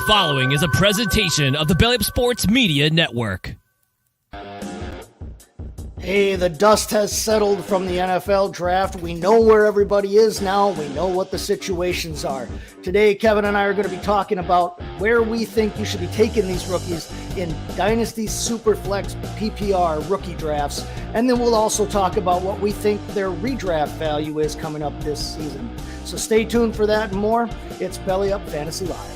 following is a presentation of the Belly Up Sports Media Network. Hey, the dust has settled from the NFL draft. We know where everybody is now. We know what the situations are. Today, Kevin and I are going to be talking about where we think you should be taking these rookies in Dynasty, Superflex, PPR rookie drafts. And then we'll also talk about what we think their redraft value is coming up this season. So stay tuned for that and more. It's Belly Up Fantasy Live.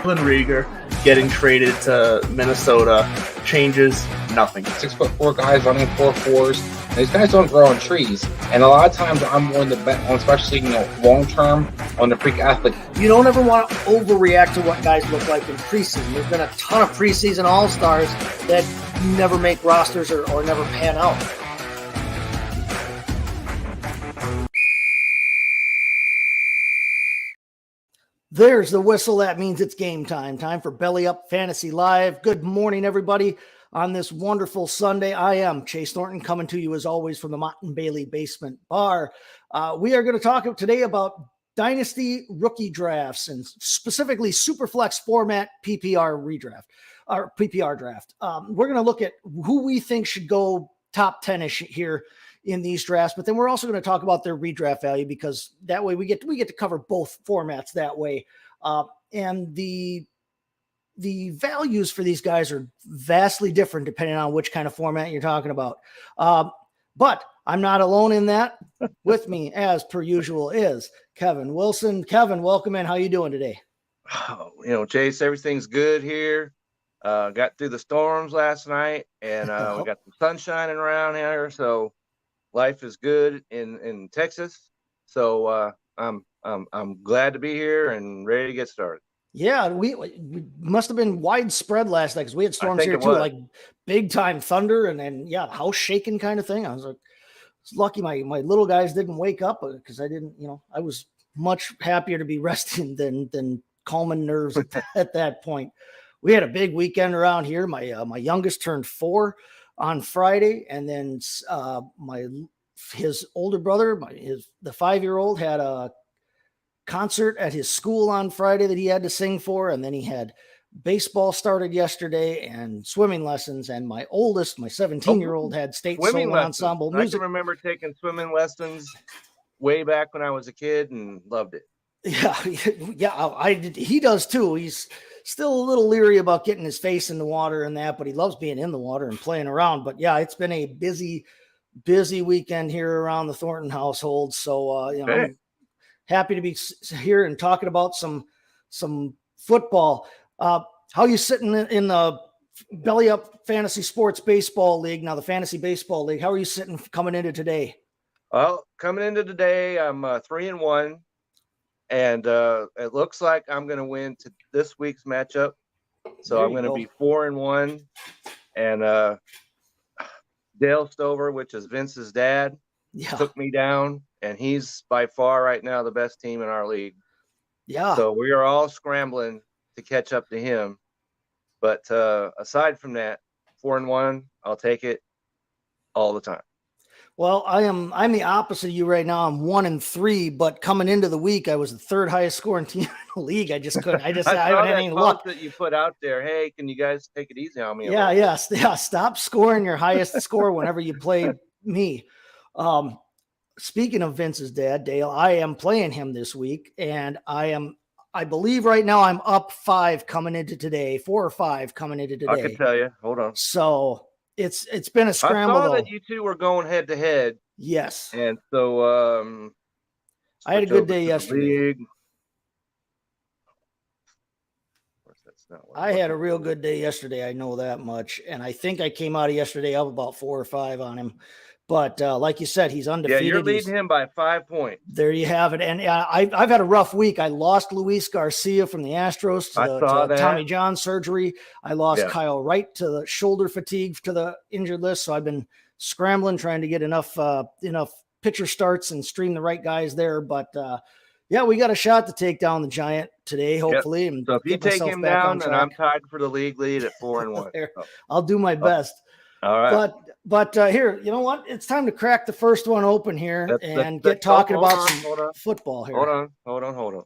Rieger getting traded to Minnesota changes nothing. 6'4" guys running 4.4s. These guys don't grow on trees, and a lot of times I'm willing to bet on, especially long term, on the freak athlete. You don't ever want to overreact to what guys look like in preseason. There's been a ton of preseason all-stars that never make rosters or never pan out. There's the whistle. That means it's game time. Time for Belly Up Fantasy Live. Good morning, everybody, on this wonderful Sunday. I am Chase Thornton, coming to you as always from the Mott and Bailey Basement Bar. We are going to talk today about Dynasty rookie drafts and specifically Superflex format PPR redraft or PPR draft. We're going to look at who we think should go top 10-ish here in these drafts, but then we're also going to talk about their redraft value, because that way we get to cover both formats that way. And the values for these guys are vastly different depending on which kind of format you're talking about. But I'm not alone in that. With me, as per usual, is Kevin Wilson. Kevin, welcome in. How you doing today? Chase, everything's good here. Got through the storms last night, and we got some sun shining around here, so life is good in Texas. So I'm glad to be here and ready to get started. Yeah, we must have been widespread last night because we had storms here too, like big time thunder and house shaking kind of thing. I was like, it's lucky my little guys didn't wake up, because I didn't. I was much happier to be resting than calming nerves at that point. We had a big weekend around here. My youngest turned 4 on Friday, and then his older brother, the 5-year-old, had a concert at his school on Friday that he had to sing for, and then he had baseball started yesterday and swimming lessons, and my oldest, my 17-year-old, had state solo ensemble music. I can remember taking swimming lessons way back when I was a kid and loved it. Yeah, he does too. He's still a little leery about getting his face in the water and that, but he loves being in the water and playing around. But yeah, it's been a busy weekend here around the Thornton household. So, I'm happy to be here and talking about some football. How you sitting in the Belly Up Fantasy Sports Baseball League? Now, the Fantasy Baseball League, how are you sitting coming into today? Well, coming into today, I'm 3-1. And it looks like I'm going to win this week's matchup. So I'm going to be 4-1. And Dale Stover, which is Vince's dad, took me down. And he's by far right now the best team in our league. Yeah. So we are all scrambling to catch up to him. But aside from that, 4-1, I'll take it all the time. Well, I'm the opposite of you right now. I'm 1-3, but coming into the week, I was the third highest scoring team in the league. I just couldn't. I haven't had any luck. That you put out there. Hey, can you guys take it easy on me? Yeah. Stop scoring your highest score whenever you play me. Speaking of Vince's dad, Dale, I am playing him this week, and I believe right now I'm up 5 coming into today, 4 or 5 coming into today. I can tell you. Hold on. So it's been a scramble. I saw that you two were going head to head. Yes. And so I had a good day yesterday. I had a real good day yesterday. I know that much. And I think I came out of yesterday up about 4 or 5 on him. But like you said, he's undefeated. Yeah, you're leading him by 5 points. There you have it. And I've had a rough week. I lost Luis Garcia from the Astros to Tommy John surgery. I lost Kyle Wright to the shoulder fatigue to the injured list. So I've been scrambling, trying to get enough pitcher starts and stream the right guys there. But we got a shot to take down the Giant today, hopefully. Yep. So if you take him down, then I'm tied for the league lead at 4-1. I'll do my best. All right. But here, you know what? It's time to crack the first one open here and get talking about some football here. Hold on.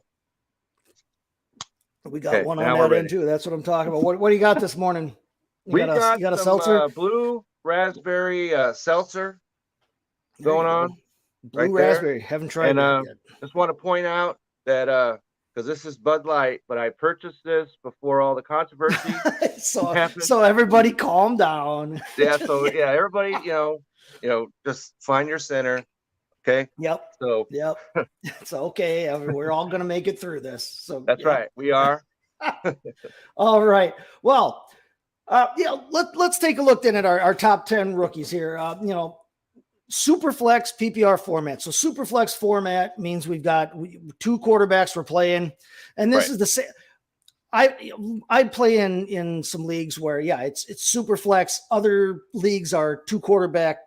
We got one on that end too. That's what I'm talking about. What do you got this morning? You got a some, seltzer? Blue raspberry seltzer going on. Blue raspberry. Haven't tried that yet. Just want to point out that because this is Bud Light, but I purchased this before all the controversy happened. So everybody calm down. Everybody, just find your center. Okay. Yep. So it's okay. We're all gonna make it through this. So that's right. We are. All right. Well, let's take a look then at our top 10 rookies here. Superflex PPR format. So Superflex format means we've got two quarterbacks we're playing, and this is the same. I play in some leagues where it's Superflex. Other leagues are two quarterback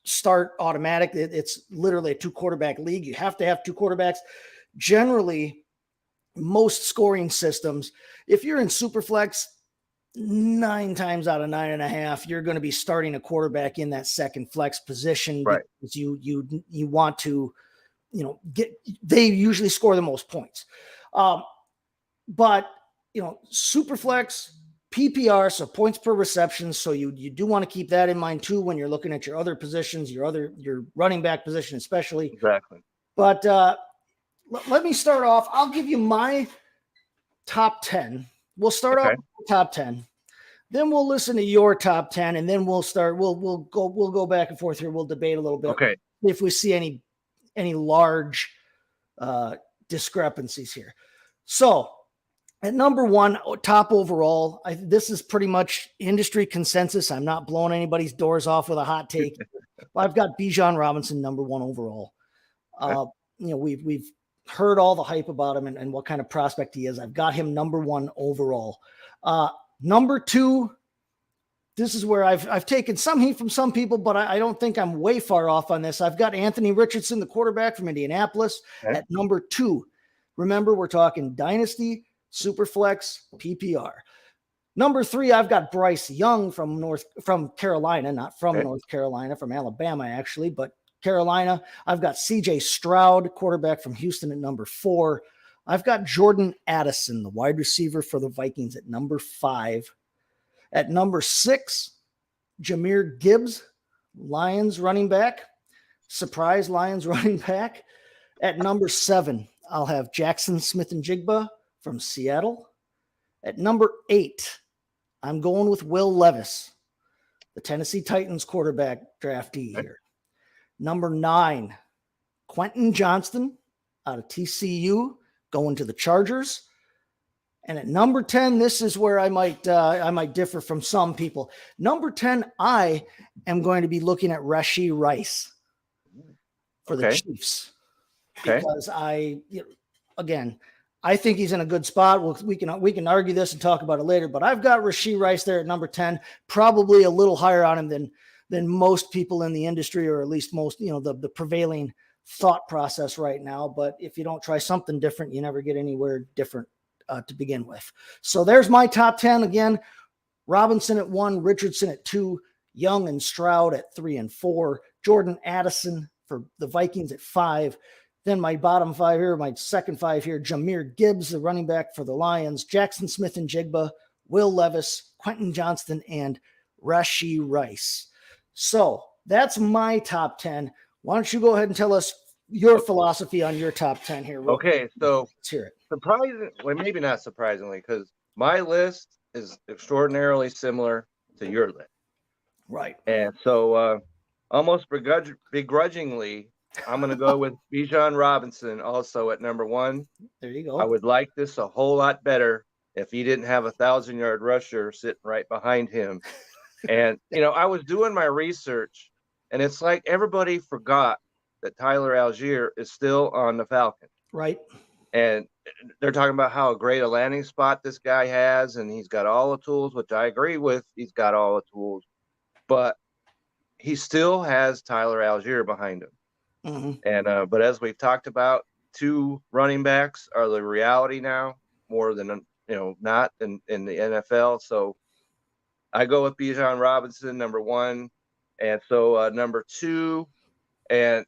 start automatic. It's literally a two quarterback league. You have to have two quarterbacks. Generally, most scoring systems, if you're in Superflex, 9 times out of 9.5, you're going to be starting a quarterback in that second flex position because you want to, they usually score the most points. But Superflex PPR, so points per reception. So you do want to keep that in mind too when you're looking at your other positions, your running back position, especially. Exactly. But let me start off. I'll give you my top 10. We'll start off with the top 10. Then we'll listen to your top 10, and then we'll go back and forth here. We'll debate a little bit. Okay. If we see any large discrepancies here. So at number 1, top overall, this is pretty much industry consensus. I'm not blowing anybody's doors off with a hot take. I've got Bijan Robinson number 1 overall. We've heard all the hype about him and what kind of prospect he is. I've got him number 1 overall. Number 2, this is where I've taken some heat from some people, but I don't think I'm way far off on this. I've got Anthony Richardson, the quarterback from Indianapolis, at number 2. Remember, we're talking Dynasty, Superflex, PPR. Number 3, I've got Bryce Young from Carolina, not from North Carolina, from Alabama actually, but Carolina. I've got CJ Stroud, quarterback from Houston, at number 4. I've got Jordan Addison, the wide receiver for the Vikings, at number 5. At number 6, Jahmyr Gibbs, Lions running back. Surprise Lions running back. At number 7, I'll have Jackson Smith-Njigba from Seattle. At number 8, I'm going with Will Levis, the Tennessee Titans quarterback draftee here. Number 9, Quentin Johnston out of TCU, going to the Chargers. And at number 10, this is where I might differ from some people. Number 10, I am going to be looking at Rashee Rice for the Chiefs. Because I think he's in a good spot. We can argue this and talk about it later, but I've got Rashee Rice there at number 10, probably a little higher on him than most people in the industry, or at least most, the prevailing thought process right now. But if you don't try something different, you never get anywhere different to begin with. So there's my top 10 again. Robinson at 1, Richardson at 2, Young and Stroud at 3 and 4, Jordan Addison for the Vikings at 5. Then my bottom 5 here, my second 5 here, Jahmyr Gibbs, the running back for the Lions, Jackson Smith-Njigba, Will Levis, Quentin Johnston, and Rashee Rice. So that's my top 10. Why don't you go ahead and tell us your philosophy on your top 10 here? Okay, so let's hear it. Maybe not surprisingly, because my list is extraordinarily similar to your list. Right. And so almost begrudgingly, I'm going to go with Bijan Robinson also at number 1. There you go. I would like this a whole lot better if he didn't have a 1,000-yard rusher sitting right behind him. And, I was doing my research, and it's like everybody forgot that Tyler Algier is still on the Falcons. Right. And they're talking about how great a landing spot this guy has, and he's got all the tools, which I agree with. He's got all the tools. But he still has Tyler Algier behind him. Mm-hmm. And but as we've talked about, 2 running backs are the reality now, more than not in the NFL. So I go with Bijan Robinson, number 1. And so number 2, and,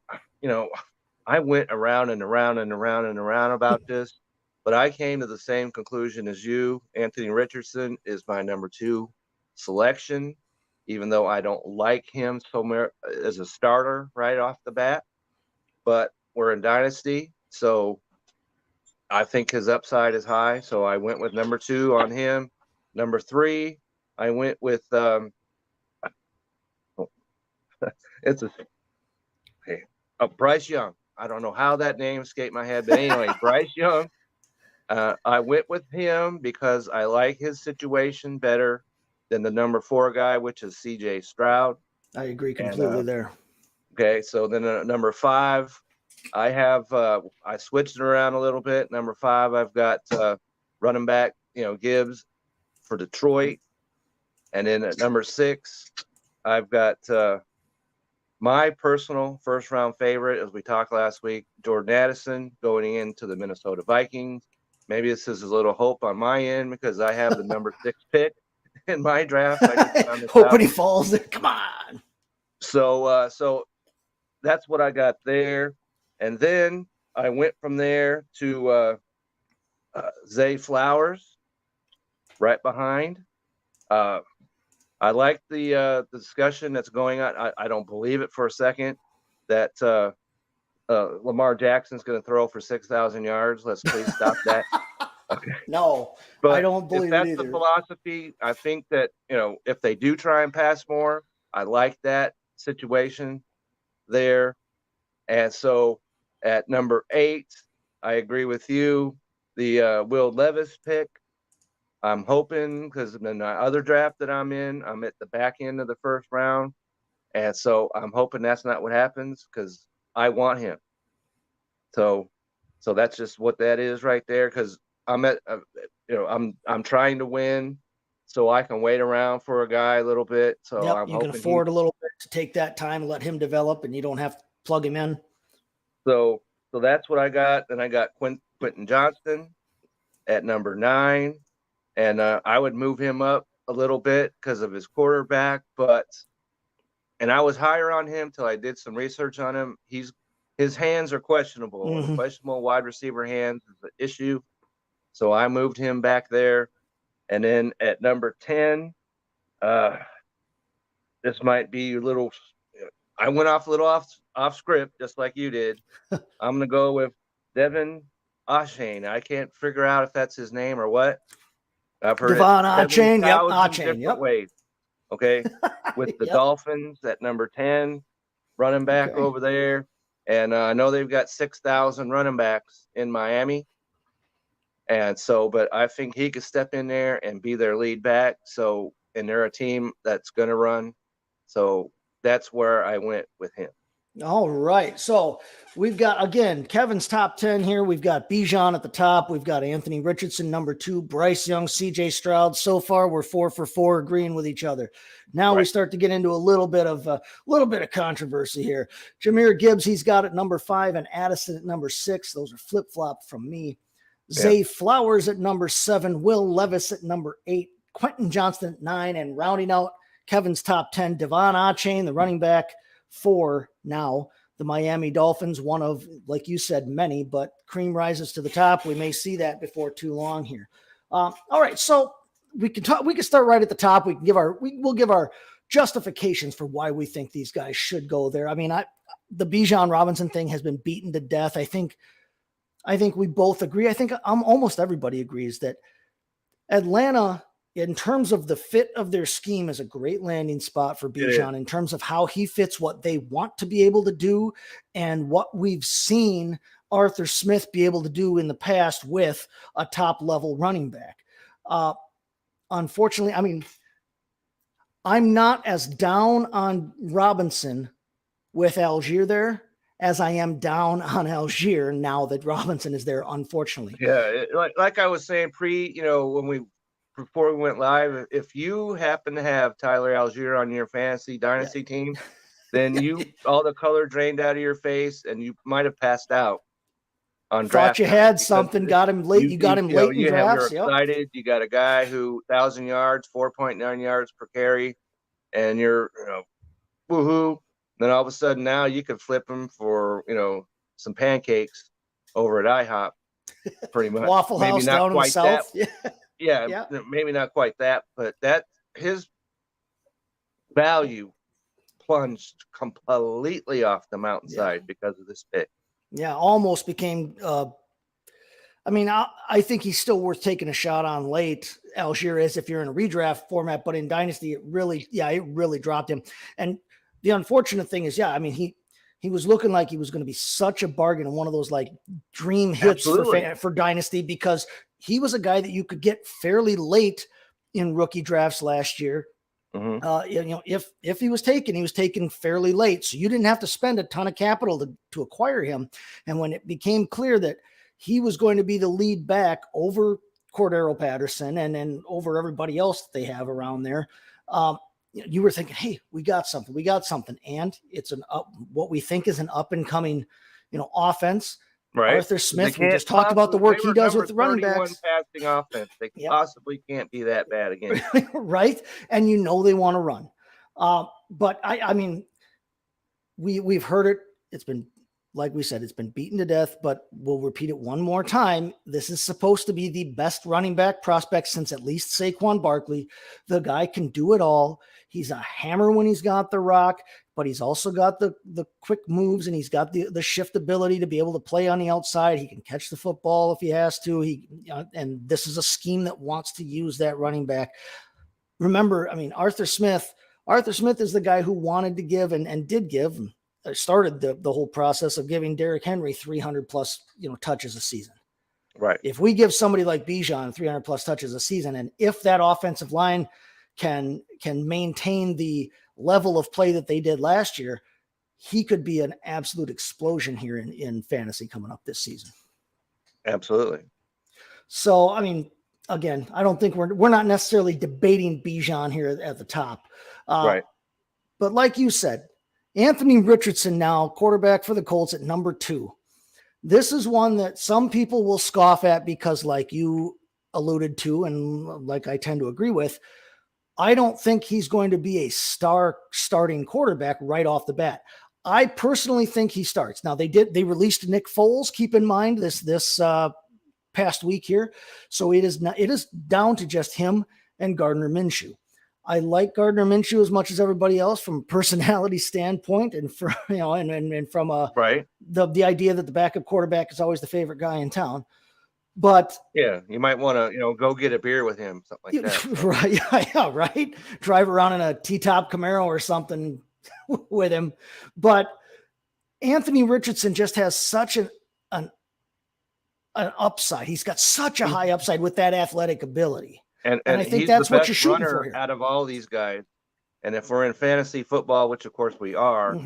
I went around and around and around and around about this, but I came to the same conclusion as you. Anthony Richardson is my number 2 selection, even though I don't like him so much as a starter right off the bat. But we're in Dynasty, so I think his upside is high. So I went with number 2 on him. Number 3, I went with Bryce Young. I don't know how that name escaped my head, but anyway, Bryce Young. I went with him because I like his situation better than the number 4 guy, which is C.J. Stroud. I agree completely there. Okay, so then number 5, I have I switched it around a little bit. Number 5, I've got running back, Gibbs for Detroit, and then at number 6, I've got my personal first-round favorite, as we talked last week, Jordan Addison, going into the Minnesota Vikings. Maybe this is a little hope on my end because I have the number 6 pick in my draft. Hoping he falls there. Come on. So that's what I got there. And then I went from there to Zay Flowers right behind. I like the discussion that's going on. I don't believe it for a second that Lamar Jackson's going to throw for 6,000 yards. Let's please stop that. Okay. No, but I don't believe if that's it either. The philosophy, I think that, if they do try and pass more, I like that situation there. And so at number 8, I agree with you. The Will Levis pick, I'm hoping, because in my other draft that I'm in, I'm at the back end of the first round. And so I'm hoping that's not what happens because I want him. So that's just what that is right there. Because I'm I'm trying to win, so I can wait around for a guy a little bit. So yep, you can afford a little bit to take that time, let him develop, and you don't have to plug him in. So that's what I got. Then I got Quentin Johnston at number 9. And I would move him up a little bit because of his quarterback, and I was higher on him till I did some research on him. His hands are questionable. Mm-hmm. Questionable wide receiver hands is an issue. So I moved him back there. And then at number 10, this might be a little, I went off a little off script, just like you did. I'm going to go with Devin Achane. I can't figure out if that's his name or what. I've heard Devon Achane, yep, Achane, yep. Ways. Okay, with the yep. Dolphins at number 10, running back over there, and I know they've got 6,000 running backs in Miami, and so, but I think he could step in there and be their lead back. So, and they're a team that's going to run, so that's where I went with him. All right. So we've got, again, Kevin's top 10 here. We've got Bijan at the top. We've got Anthony Richardson, number 2, Bryce Young, C.J. Stroud. So far, we're 4 for 4 agreeing with each other. Now we start to get into a little bit of controversy here. Jahmyr Gibbs, he's got at number 5, and Addison at number 6. Those are flip-flop from me. Zay Flowers at number 7, Will Levis at number 8, Quentin Johnston at 9, and rounding out Kevin's top 10, Devon Achane, the running back, 4 now. The Miami Dolphins, one of, like you said, many, but cream rises to the top. We may see that before too long here. All right, so we can start right at the top. We'll give our justifications for why we think these guys should go there. I mean, the Bijan Robinson thing has been beaten to death. I think we both agree. I think almost everybody agrees that Atlanta, in terms of the fit of their scheme, is a great landing spot for Bijan in terms of how he fits what they want to be able to do and what we've seen Arthur Smith be able to do in the past with a top level running back. Unfortunately, I mean, I'm not as down on Robinson with Algier there as I am down on Algier now that Robinson is there, unfortunately. Yeah, like I was saying before we went live, if you happen to have Tyler Algier on your fantasy dynasty team, then all the color drained out of your face and you might have passed out. on Thought draft you night had because something, got him late. You got him late in you're drafts. Yep. excited. You got a guy who 1,000 yards, 4.9 yards per carry, and you're woohoo. Then all of a sudden now you can flip him for some pancakes over at IHOP, pretty much. Waffle maybe House not down in the quite south. that. Yeah, maybe not quite that, but that his value plunged completely off the mountainside because of this pick. Yeah, almost became. I think he's still worth taking a shot on late. Algier is if you're in a redraft format, but in Dynasty, it really dropped him. And the unfortunate thing is, he was looking like he was going to be such a bargain and one of those like dream hits for Dynasty, because he was a guy that you could get fairly late in rookie drafts last year. If he was taken fairly late, so you didn't have to spend a ton of capital to acquire him. And when it became clear that he was going to be the lead back over Cordero Patterson and over everybody else that they have around there, you were thinking, hey, we got something. And it's what we think is an up and coming, offense. Right. Arthur Smith, we just talked about the work he does with the running backs. Passing offense. They possibly can't be that bad again. Right. And they want to run. But we've heard it. It's been, like we said, it's been beaten to death, but we'll repeat it one more time. This is supposed to be the best running back prospect since at least Saquon Barkley. The guy can do it all. He's a hammer when he's got the rock, but he's also got the quick moves, and he's got the shift ability to be able to play on the outside. He can catch the football if he has to. And this is a scheme that wants to use that running back. Remember, Arthur Smith is the guy who wanted to give and did give, started the whole process of giving Derrick Henry 300 plus, touches a season. Right. If we give somebody like Bijan 300 plus touches a season, and if that offensive line can maintain the level of play that they did last year, he could be an absolute explosion here in fantasy coming up this season. Absolutely. So, again, I don't think we're not necessarily debating Bijan here at the top. Right. But like you said, Anthony Richardson now quarterback for the Colts at number 2. This is one that some people will scoff at because, like you alluded to, and like I tend to agree with, I don't think he's going to be a starting quarterback right off the bat. I personally think he starts. Now they released Nick Foles. Keep in mind this past week here. So it is down to just him and Gardner Minshew. I like Gardner Minshew as much as everybody else from a personality standpoint, and from the idea that the backup quarterback is always the favorite guy in town. But yeah, you might want to go get a beer with him, something like that. Right? Yeah, right. Drive around in a T-top Camaro or something with him. But Anthony Richardson just has such an upside. He's got such a high upside with that athletic ability. And I think that's what you're shooting for here. Out of all these guys, and if we're in fantasy football, which of course we are,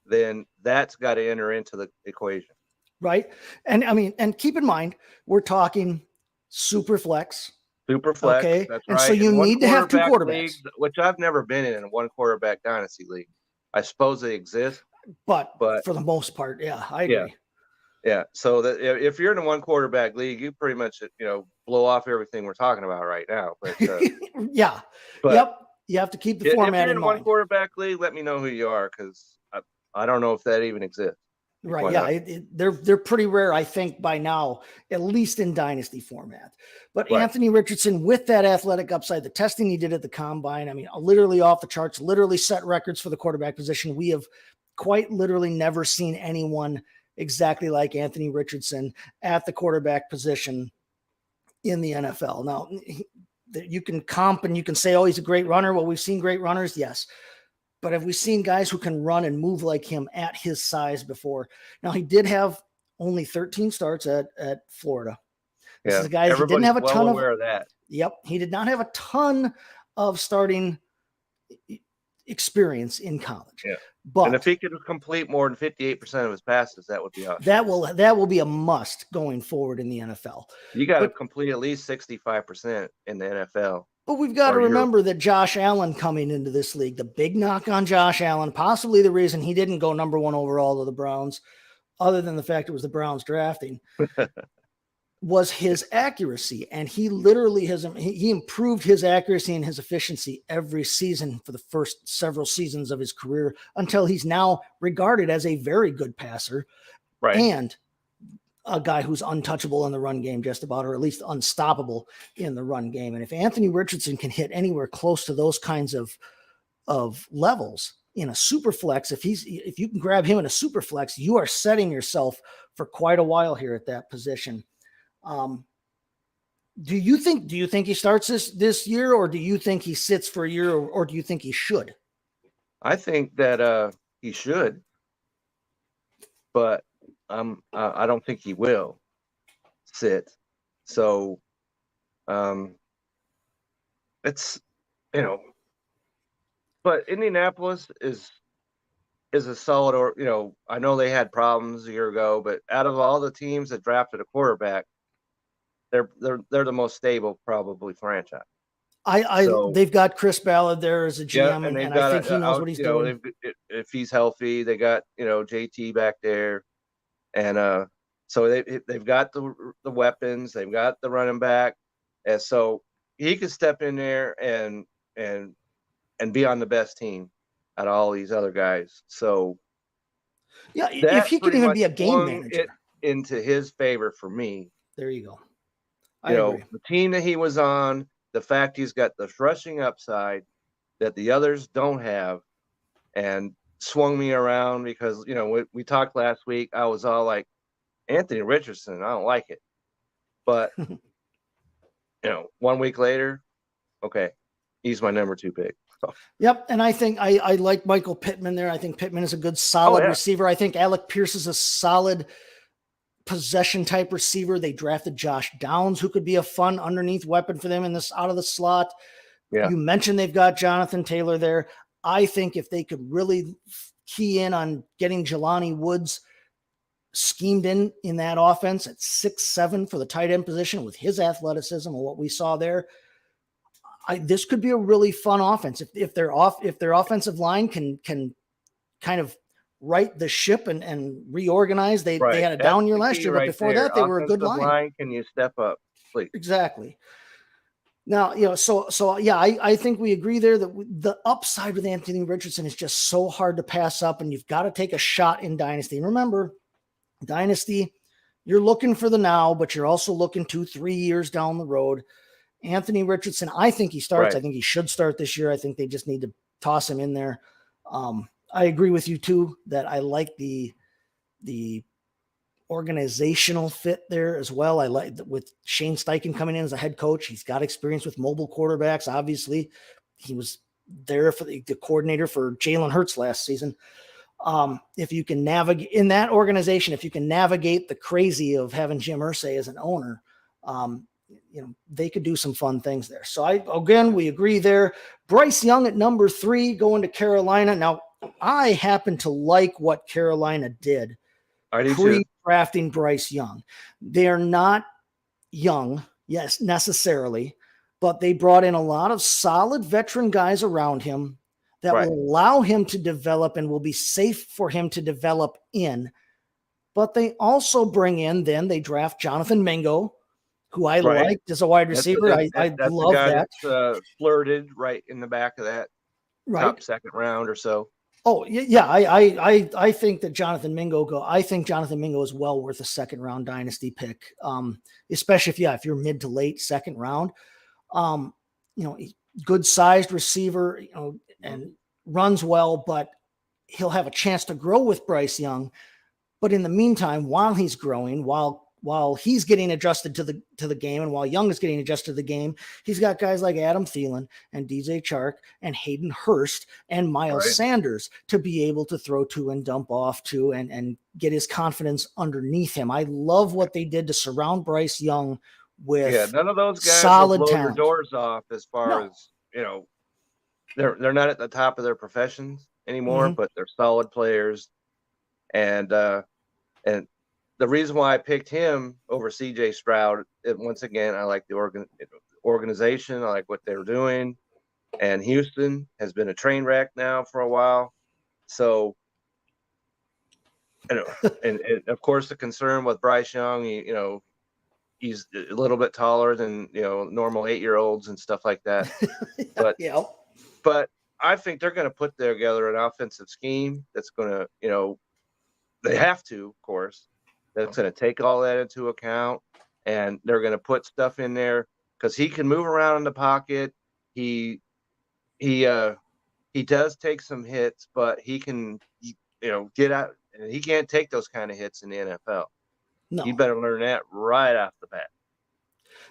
then that's got to enter into the equation. Right. And and keep in mind, we're talking super flex. Okay. That's and right. so you need to have 2 quarterbacks. League, which I've never been in a 1 quarterback dynasty league. I suppose they exist. But for the most part, yeah, I agree. Yeah. So that if you're in a 1 quarterback league, you pretty much, blow off everything we're talking about right now. But yeah. Yep. You have to keep the format if you're in in 1 mind. quarterback league, let me know who you are, because I don't know if that even exists. Right. Yeah. They're pretty rare, I think, by now, at least in dynasty format. But right. Anthony Richardson, with that athletic upside, the testing he did at the combine, literally off the charts, literally set records for the quarterback position. We have quite literally never seen anyone exactly like Anthony Richardson at the quarterback position in the NFL. Now, you can comp and you can say, oh, he's a great runner. Well, we've seen great runners. Yes. But have we seen guys who can run and move like him at his size before? Now, he did have only 13 starts at Florida. This is a guy who didn't have a ton of that. Yep. He did not have a ton of starting experience in college. Yeah. But and if he could complete more than 58% of his passes, that would be awesome. That will be a must going forward in the NFL. You got to complete at least 65% in the NFL. But we've got to remember that Josh Allen coming into this league, the big knock on Josh Allen, possibly the reason he didn't go number 1 overall to the Browns, other than the fact it was the Browns drafting, was his accuracy. And he literally he improved his accuracy and his efficiency every season for the first several seasons of his career until he's now regarded as a very good passer. Right. And a guy who's untouchable in the run game, just about, or at least unstoppable in the run game. And if Anthony Richardson can hit anywhere close to those kinds of levels in a super flex, if you can grab him in a super flex, you are setting yourself for quite a while here at that position. Do you think he starts this year, or do you think he sits for a year, or do you think he should? I think that he should, but I don't think he will sit. So it's, but Indianapolis is a solid, or I know they had problems a year ago, but out of all the teams that drafted a quarterback, they're the most stable probably franchise. They've got Chris Ballard there as a GM, and I think he knows what he's doing. If he's healthy, they got JT back there, and so they've got the weapons, they've got the running back, and so he could step in there and be on the best team out of all these other guys. So yeah, if he can even be a game manager, it into his favor for me. There you go. I agree. The team that he was on, the fact he's got the rushing upside that the others don't have, and swung me around because, we talked last week. I was all like, Anthony Richardson, I don't like it. But, 1 week later, okay, he's my number 2 pick. Yep. And I think I like Michael Pittman there. I think Pittman is a good, solid receiver. I think Alec Pierce is a solid possession type receiver. They drafted Josh Downs, who could be a fun underneath weapon for them in this out of the slot. Yeah. You mentioned they've got Jonathan Taylor there. I think if they could really key in on getting Jelani Woods schemed in that offense at 6'7" for the tight end position with his athleticism and what we saw there, this could be a really fun offense. If their offensive line can kind of right the ship and reorganize. They had a down year last year, but before that they were a good line. Can you step up, please? Exactly. Now, I think we agree there that the upside with Anthony Richardson is just so hard to pass up, and you've got to take a shot in Dynasty. And remember, Dynasty, you're looking for the now, but you're also looking 2-3 years down the road. Anthony Richardson, I think he starts. I think he should start this year. I think they just need to toss him in there. I agree with you too, that I like the organizational fit there as well. I like with Shane Steichen coming in as a head coach. He's got experience with mobile quarterbacks. Obviously he was there for the coordinator for Jalen Hurts last season. If you can navigate in that organization, if you can navigate the crazy of having Jim Irsay as an owner, they could do some fun things there. So we agree there. Bryce Young at number 3 going to Carolina. Now, I happen to like what Carolina did pre-drafting Bryce Young. They are not young, yes, necessarily, but they brought in a lot of solid veteran guys around him that will allow him to develop and will be safe for him to develop in. But they also bring in, they draft Jonathan Mingo, who I liked as a wide receiver. I love that. That's flirted right in the back of that top second round or so. Oh yeah, I think that Jonathan Mingo I think Jonathan Mingo is well worth a second round dynasty pick, especially if you're mid to late second round. Good sized receiver, and runs well, but he'll have a chance to grow with Bryce Young. But in the meantime, while he's growing, while he's getting adjusted to the game, and while Young is getting adjusted to the game, he's got guys like Adam Thielen and DJ Chark and Hayden Hurst and Miles Sanders to be able to throw to and dump off to and get his confidence underneath him. I love what they did to surround Bryce Young with none of those guys solid will blow talent. Your doors off as far as they're not at the top of their professions anymore, but they're solid players, and the reason why I picked him over CJ Stroud, once again, I like the organization. I like what they're doing. And Houston has been a train wreck now for a while. So and of course the concern with Bryce Young, he's a little bit taller than normal 8-year-olds and stuff like that. But but I think they're going to put together an offensive scheme that's going to, they have to, of course, that's going to take all that into account, and they're going to put stuff in there because he can move around in the pocket. He does take some hits, but he can, get out. And he can't take those kind of hits in the NFL. No. He better learn that right off the bat.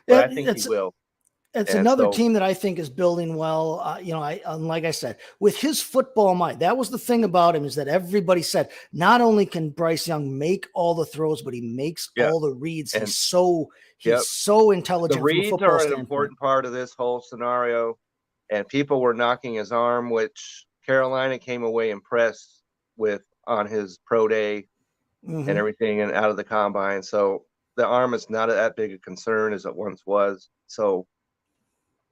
But I think he will. It's another team that I think is building well. Like I said, with his football mind, that was the thing about him, is that everybody said not only can Bryce Young make all the throws, but he makes all the reads. And he's so intelligent. The reads are an important part of this whole scenario, and people were knocking his arm, which Carolina came away impressed with on his pro day and everything, and out of the combine. So the arm is not that big a concern as it once was. So,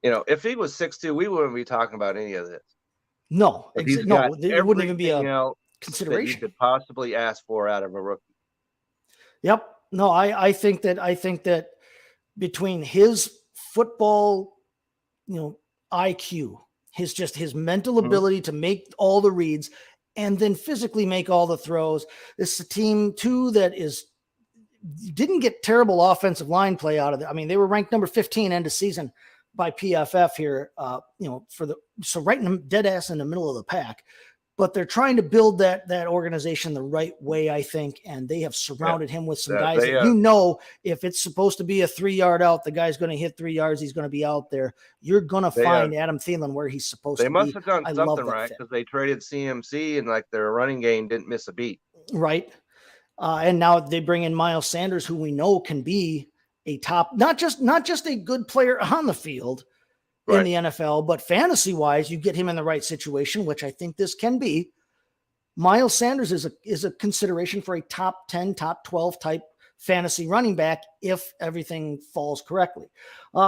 if he was 6'2", we wouldn't be talking about any of this. No, it wouldn't even be a consideration that you could possibly ask for out of a rookie. Yep. No, I think that between his football, IQ, his mental ability to make all the reads and then physically make all the throws. This is a team too that didn't get terrible offensive line play out of it. I mean, they were ranked number 15 end of season by PFF here, so right in the dead ass in the middle of the pack, but they're trying to build that organization the right way, I think. And they have surrounded him with some guys that, if it's supposed to be a 3-yard out, the guy's going to hit 3 yards. He's going to be out there. You're going to find Adam Thielen where he's supposed to be. They must have done something right, because they traded CMC and their running game didn't miss a beat. Right. And now they bring in Miles Sanders, who we know can be a top, not just a good player on the field in the NFL, but fantasy wise, you get him in the right situation, which I think this can be. Miles Sanders is a consideration for a top 10, top 12 type fantasy running back if everything falls correctly.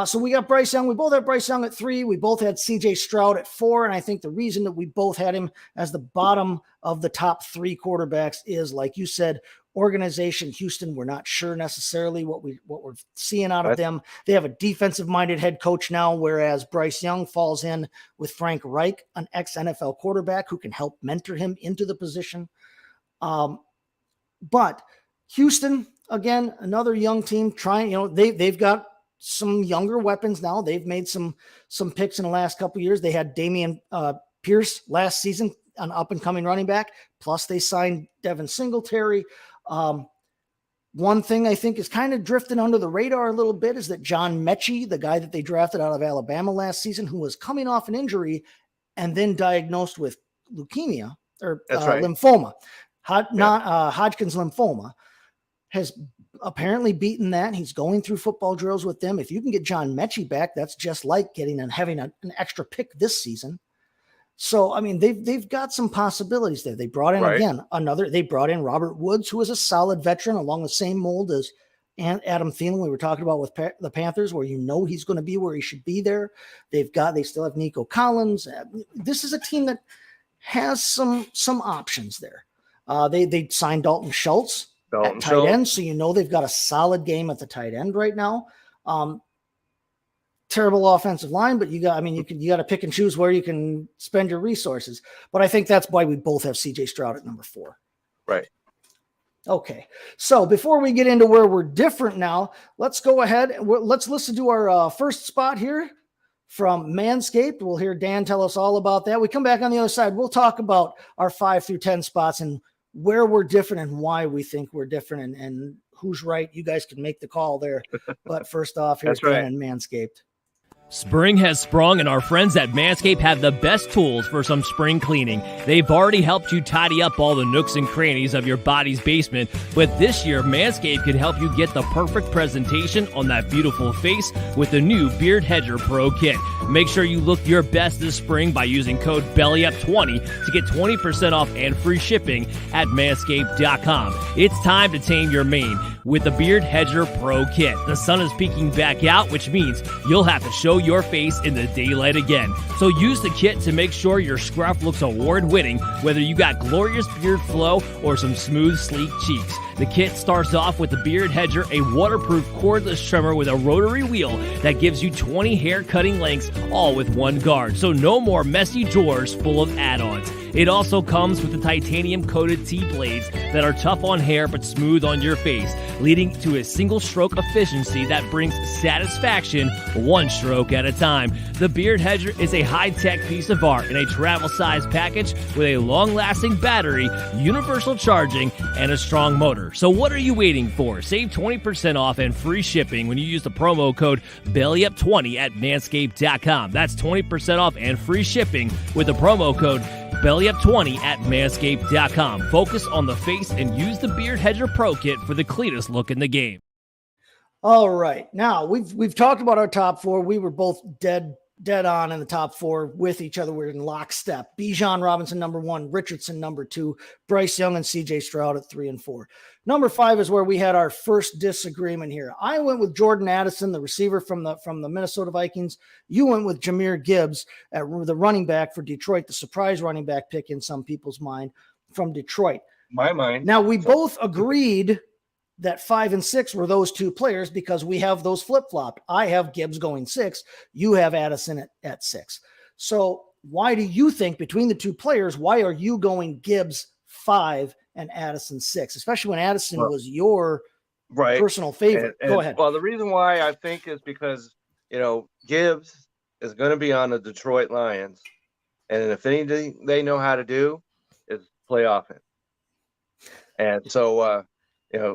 So we got Bryce Young. We both have Bryce Young at 3. We both had CJ Stroud at 4. And I think the reason that we both had him as the bottom of the top 3 quarterbacks is, like you said, organization. Houston, we're not sure necessarily what we're seeing out of them. They have a defensive minded head coach now, whereas Bryce Young falls in with Frank Reich, an ex-NFL quarterback who can help mentor him into the position. But Houston, again, another young team trying, they've got some younger weapons now. They've made some picks in the last couple of years. They had Damian Pierce last season, an up and coming running back. Plus they signed Devin Singletary. One thing I think is kind of drifting under the radar a little bit is that John Mechie, the guy that they drafted out of Alabama last season, who was coming off an injury and then diagnosed with leukemia or lymphoma, Hodgkin's lymphoma, has apparently beaten that. He's going through football drills with them. If you can get John Mechie back, that's just like having an extra pick this season. So, I mean, they've got some possibilities there. They brought in they brought in Robert Woods, who is a solid veteran along the same mold as Adam Thielen we were talking about with the Panthers, where he's going to be where he should be there. They still have Nico Collins. This is a team that has some options there. They signed Dalton Schultz at tight end, so they've got a solid game at the tight end right now. Terrible offensive line, but you got to pick and choose where you can spend your resources. But I think that's why we both have CJ Stroud at number 4. Right. Okay. So before we get into where we're different now, let's go ahead. Let's listen to our first spot here from Manscaped. We'll hear Dan tell us all about that. We come back on the other side. We'll talk about our 5 through 10 spots and where we're different and why we think we're different and who's right. You guys can make the call there. But first off, here's Dan and Manscaped. Spring has sprung, and our friends at Manscaped have the best tools for some spring cleaning. They've already helped you tidy up all the nooks and crannies of your body's basement, but this year, Manscaped can help you get the perfect presentation on that beautiful face with the new Beard Hedger Pro Kit. Make sure you look your best this spring by using code BELLYUP20 to get 20% off and free shipping at manscaped.com. It's time to tame your mane with the Beard Hedger Pro Kit. The sun is peeking back out, which means you'll have to show your face in the daylight again. So use the kit to make sure your scruff looks award-winning, whether you got glorious beard flow or some smooth, sleek cheeks. The kit starts off with the Beard Hedger, a waterproof cordless trimmer with a rotary wheel that gives you 20 hair cutting lengths, all with one guard. So no more messy drawers full of add-ons. It also comes with the titanium-coated T-blades that are tough on hair but smooth on your face, leading to a single-stroke efficiency that brings satisfaction one stroke at a time. The Beard Hedger is a high-tech piece of art in a travel-size package with a long-lasting battery, universal charging, and a strong motor. So what are you waiting for? Save 20% off and free shipping when you use the promo code BELLYUP20 at manscaped.com. That's 20% off and free shipping with the promo code BELLYUP20 at manscaped.com. Focus on the face and use the Beard Hedger Pro Kit for the cleanest look in the game. All right. Now we've talked about our top four. We were both dead on in the top four with each other. We're in lockstep. Bijan Robinson, number 1, Richardson, number 2, Bryce Young and CJ Stroud at 3 and 4. Number 5 is where we had our first disagreement here. I went with Jordan Addison, the receiver from the Minnesota Vikings. You went with Jahmyr Gibbs at the running back for Detroit, the surprise running back pick in some people's mind from Detroit. My mind. Now we both agreed that 5 and 6 were those two players because we have those flip-flopped. I have Gibbs going 6. You have Addison at 6. So why do you think between the two players, why are you going Gibbs 5 and Addison 6, especially when Addison was your personal favorite? Go ahead. Well, the reason why I think is because, Gibbs is going to be on the Detroit Lions. And if anything they know how to do is play offense. And so,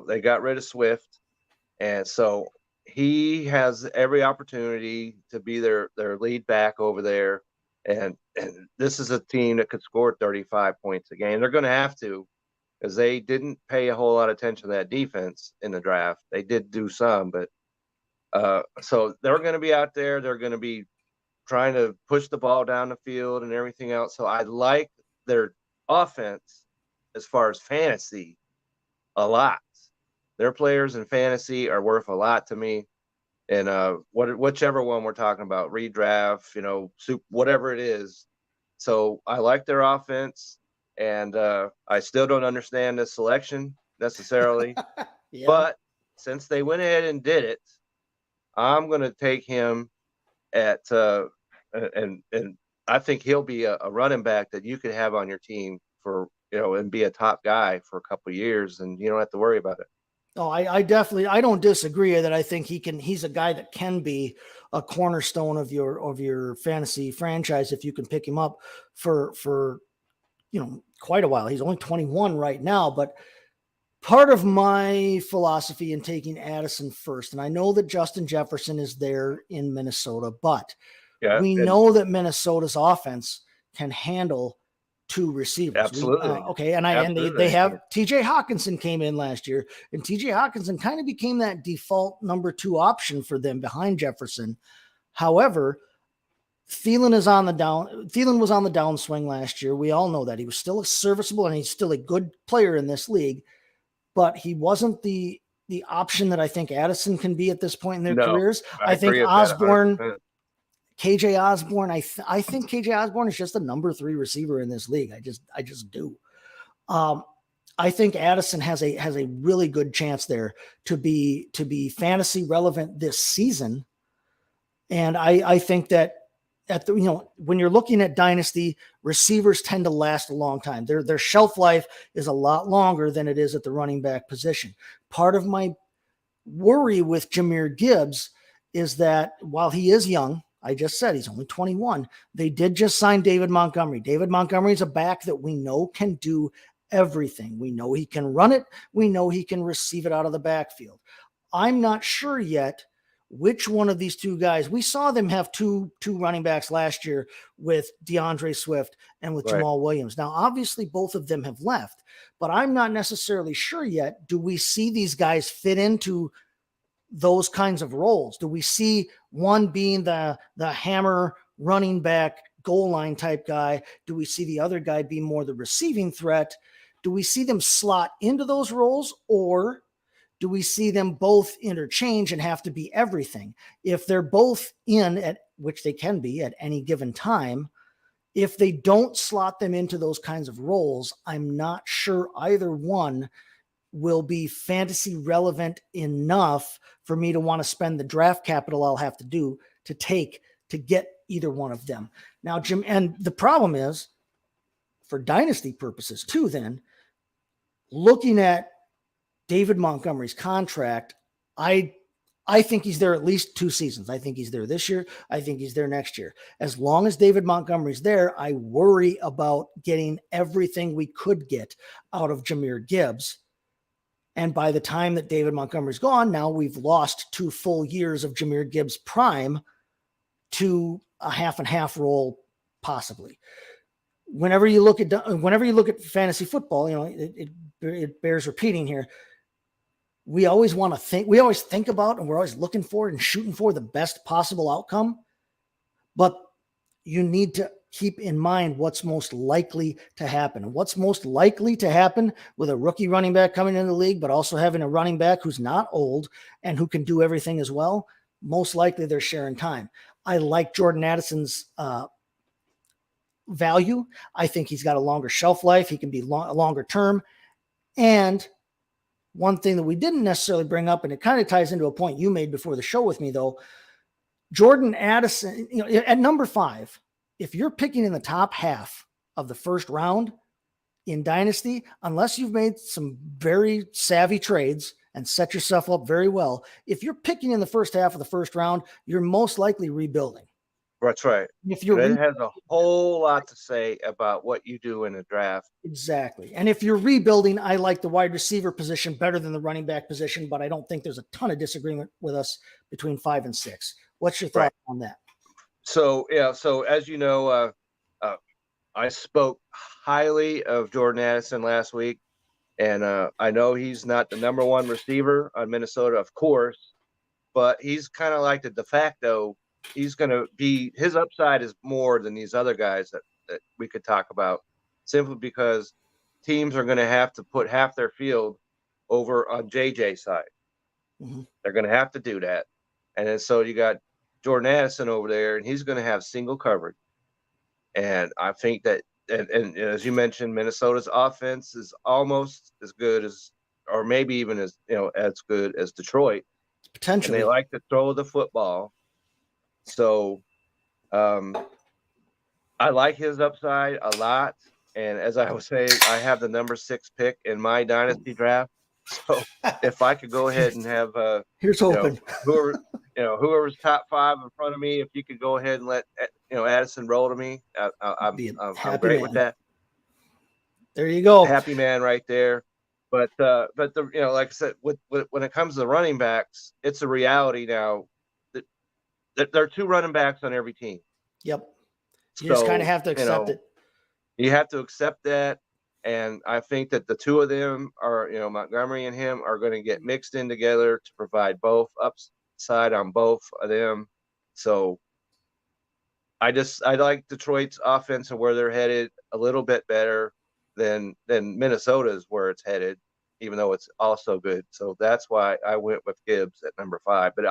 they got rid of Swift. And so he has every opportunity to be their lead back over there. And this is a team that could score 35 points a game. They're going to have to, because they didn't pay a whole lot of attention to that defense in the draft. They did do some, but so they're going to be out there. They're going to be trying to push the ball down the field and everything else. So I like their offense as far as fantasy a lot. Their players in fantasy are worth a lot to me. And whichever one we're talking about, redraft, whatever it is. So I like their offense, and I still don't understand this selection necessarily. Yeah. But since they went ahead and did it, I'm going to take him at and I think he'll be a running back that you could have on your team for and be a top guy for a couple of years, and you don't have to worry about it. Oh, I definitely, I don't disagree that I think he's a guy that can be a cornerstone of your fantasy franchise if you can pick him up for quite a while. He's only 21 right now, but part of my philosophy in taking Addison first, and I know that Justin Jefferson is there in Minnesota, but we know that Minnesota's offense can handle 2 receivers. Absolutely. And they have TJ Hawkinson came in last year, and TJ Hawkinson kind of became that default number 2 option for them behind Jefferson. However, Thielen was on the downswing last year. We all know that. He was still serviceable and he's still a good player in this league, but he wasn't the option that I think Addison can be at this point in their careers. I think Osborne, KJ Osborne, I think KJ Osborne is just a number 3 receiver in this league. I just do. I think Addison has a really good chance there to be fantasy relevant this season. And I think that when you're looking at Dynasty, receivers tend to last a long time. Their shelf life is a lot longer than it is at the running back position. Part of my worry with Jahmyr Gibbs is that while he is young, I just said he's only 21. They did just sign David Montgomery. David Montgomery is a back that we know can do everything. We know he can run it. We know he can receive it out of the backfield. I'm not sure yet which one of these 2 guys. We saw them have two running backs last year with DeAndre Swift and with Jamal Williams. Now, obviously, both of them have left, but I'm not necessarily sure yet. Do we see these guys fit into those kinds of roles? Do we see one being the hammer running back, goal line type guy? Do we see the other guy be more the receiving threat? Do we see them slot into those roles, or do we see them both interchange and have to be everything? If they're both in, at which they can be at any given time, if they don't slot them into those kinds of roles, I'm not sure either one will be fantasy relevant enough for me to want to spend the draft capital I'll have to do to get either one of them. Now, Jim, and the problem is, for dynasty purposes too, then, looking at David Montgomery's contract, I think he's there at least 2 seasons. I think he's there this year. I think he's there next year. As long as David Montgomery's there, I worry about getting everything we could get out of Jahmyr Gibbs. And by the time that David Montgomery's gone, now we've lost 2 full years of Jahmyr Gibbs' prime to a half and half role, possibly. Whenever you look at fantasy football, it bears repeating here. We always think about, and we're always looking for and shooting for the best possible outcome. But you need to keep in mind what's most likely to happen. And what's most likely to happen with a rookie running back coming into the league, but also having a running back who's not old and who can do everything as well, most likely they're sharing time. I like Jordan Addison's value. I think he's got a longer shelf life. He can be longer term. And one thing that we didn't necessarily bring up, and it kind of ties into a point you made before the show with me, though, Jordan Addison, at number 5, if you're picking in the top half of the first round in Dynasty, unless you've made some very savvy trades and set yourself up very well, if you're picking in the first half of the first round, you're most likely rebuilding. That's right. If you're it has a whole lot to say about what you do in a draft. Exactly. And if you're rebuilding, I like the wide receiver position better than the running back position, but I don't think there's a ton of disagreement with us between 5 and 6. What's your thought on that? So, so as you know, I spoke highly of Jordan Addison last week, and I know he's not the number 1 receiver on Minnesota, of course, but he's kind of like the de facto. He's going to be, his upside is more than these other guys that we could talk about, simply because teams are going to have to put half their field over on JJ's side. Mm-hmm. They're going to have to do that. And then so you got Jordan Addison over there, and he's going to have single coverage. And I think that, and as you mentioned, Minnesota's offense is almost as good as, or maybe even as good as Detroit. Potentially. And they like to throw the football. So I like his upside a lot. And as I was saying, I have the number 6 pick in my dynasty draft. So if I could go ahead and have here's hoping. Whoever's top 5 in front of me, if you could go ahead and let Addison roll to me, I'm great with that. There you go. Happy man right there. But like I said, when it comes to the running backs, it's a reality now. There are 2 running backs on every team. Yep. You just kind of have to accept it. You have to accept that. And I think that the 2 of them are, Montgomery and him are going to get mixed in together to provide both upside on both of them. So I like Detroit's offense and where they're headed a little bit better than Minnesota's where it's headed, even though it's also good. So that's why I went with Gibbs at number 5. But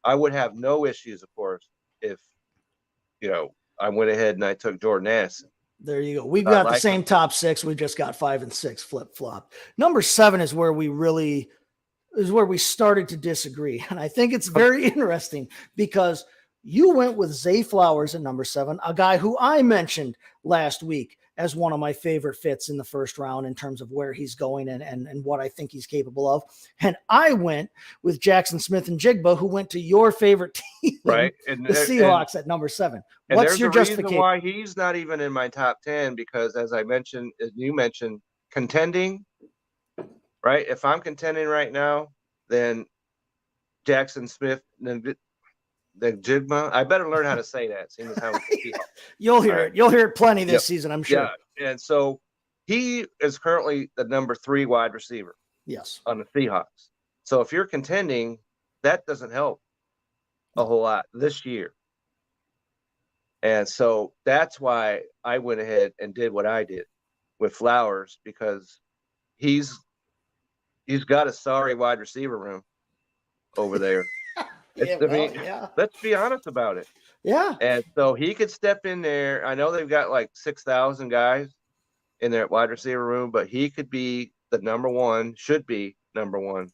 I would have no issues, of course, if, I went ahead and I took Jordan Addison. There you go. We've got the same top 6. We just got 5 and 6 flip-flop. Number 7 is where we started to disagree. And I think it's very interesting because you went with Zay Flowers at number 7, a guy who I mentioned last week as one of my favorite fits in the first round in terms of where he's going and what I think he's capable of. And I went with Jackson Smith and Jigba, who went to your favorite team, right? And the Seahawks at number 7. What's your justification? Why he's not even in my top 10, because as you mentioned, contending, right? If I'm contending right now, then Jackson Smith, then the Jigma. I better learn how to say that. Seeing as how You'll hear it. You'll hear it plenty this season, I'm sure. Yeah. And so he is currently the number 3 wide receiver. Yes. On the Seahawks. So if you're contending, that doesn't help a whole lot this year. And so that's why I went ahead and did what I did with Flowers, because he's got a sorry wide receiver room over there. Yeah. Let's be honest about it. Yeah. And so he could step in there. I know they've got like 6,000 guys in their wide receiver room, but he could be the number one, should be number one.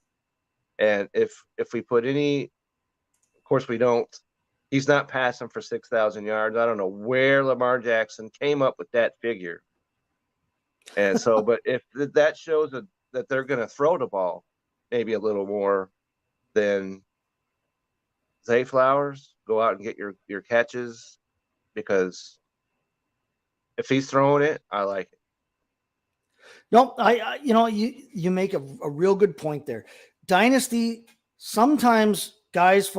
And if we put any, of course we don't, he's not passing for 6,000 yards. I don't know where Lamar Jackson came up with that figure. And so, but if that shows that they're going to throw the ball maybe a little more, then Zay Flowers, go out and get your catches, because if he's throwing it, I like it. No, I you make a real good point there. Dynasty, sometimes guys,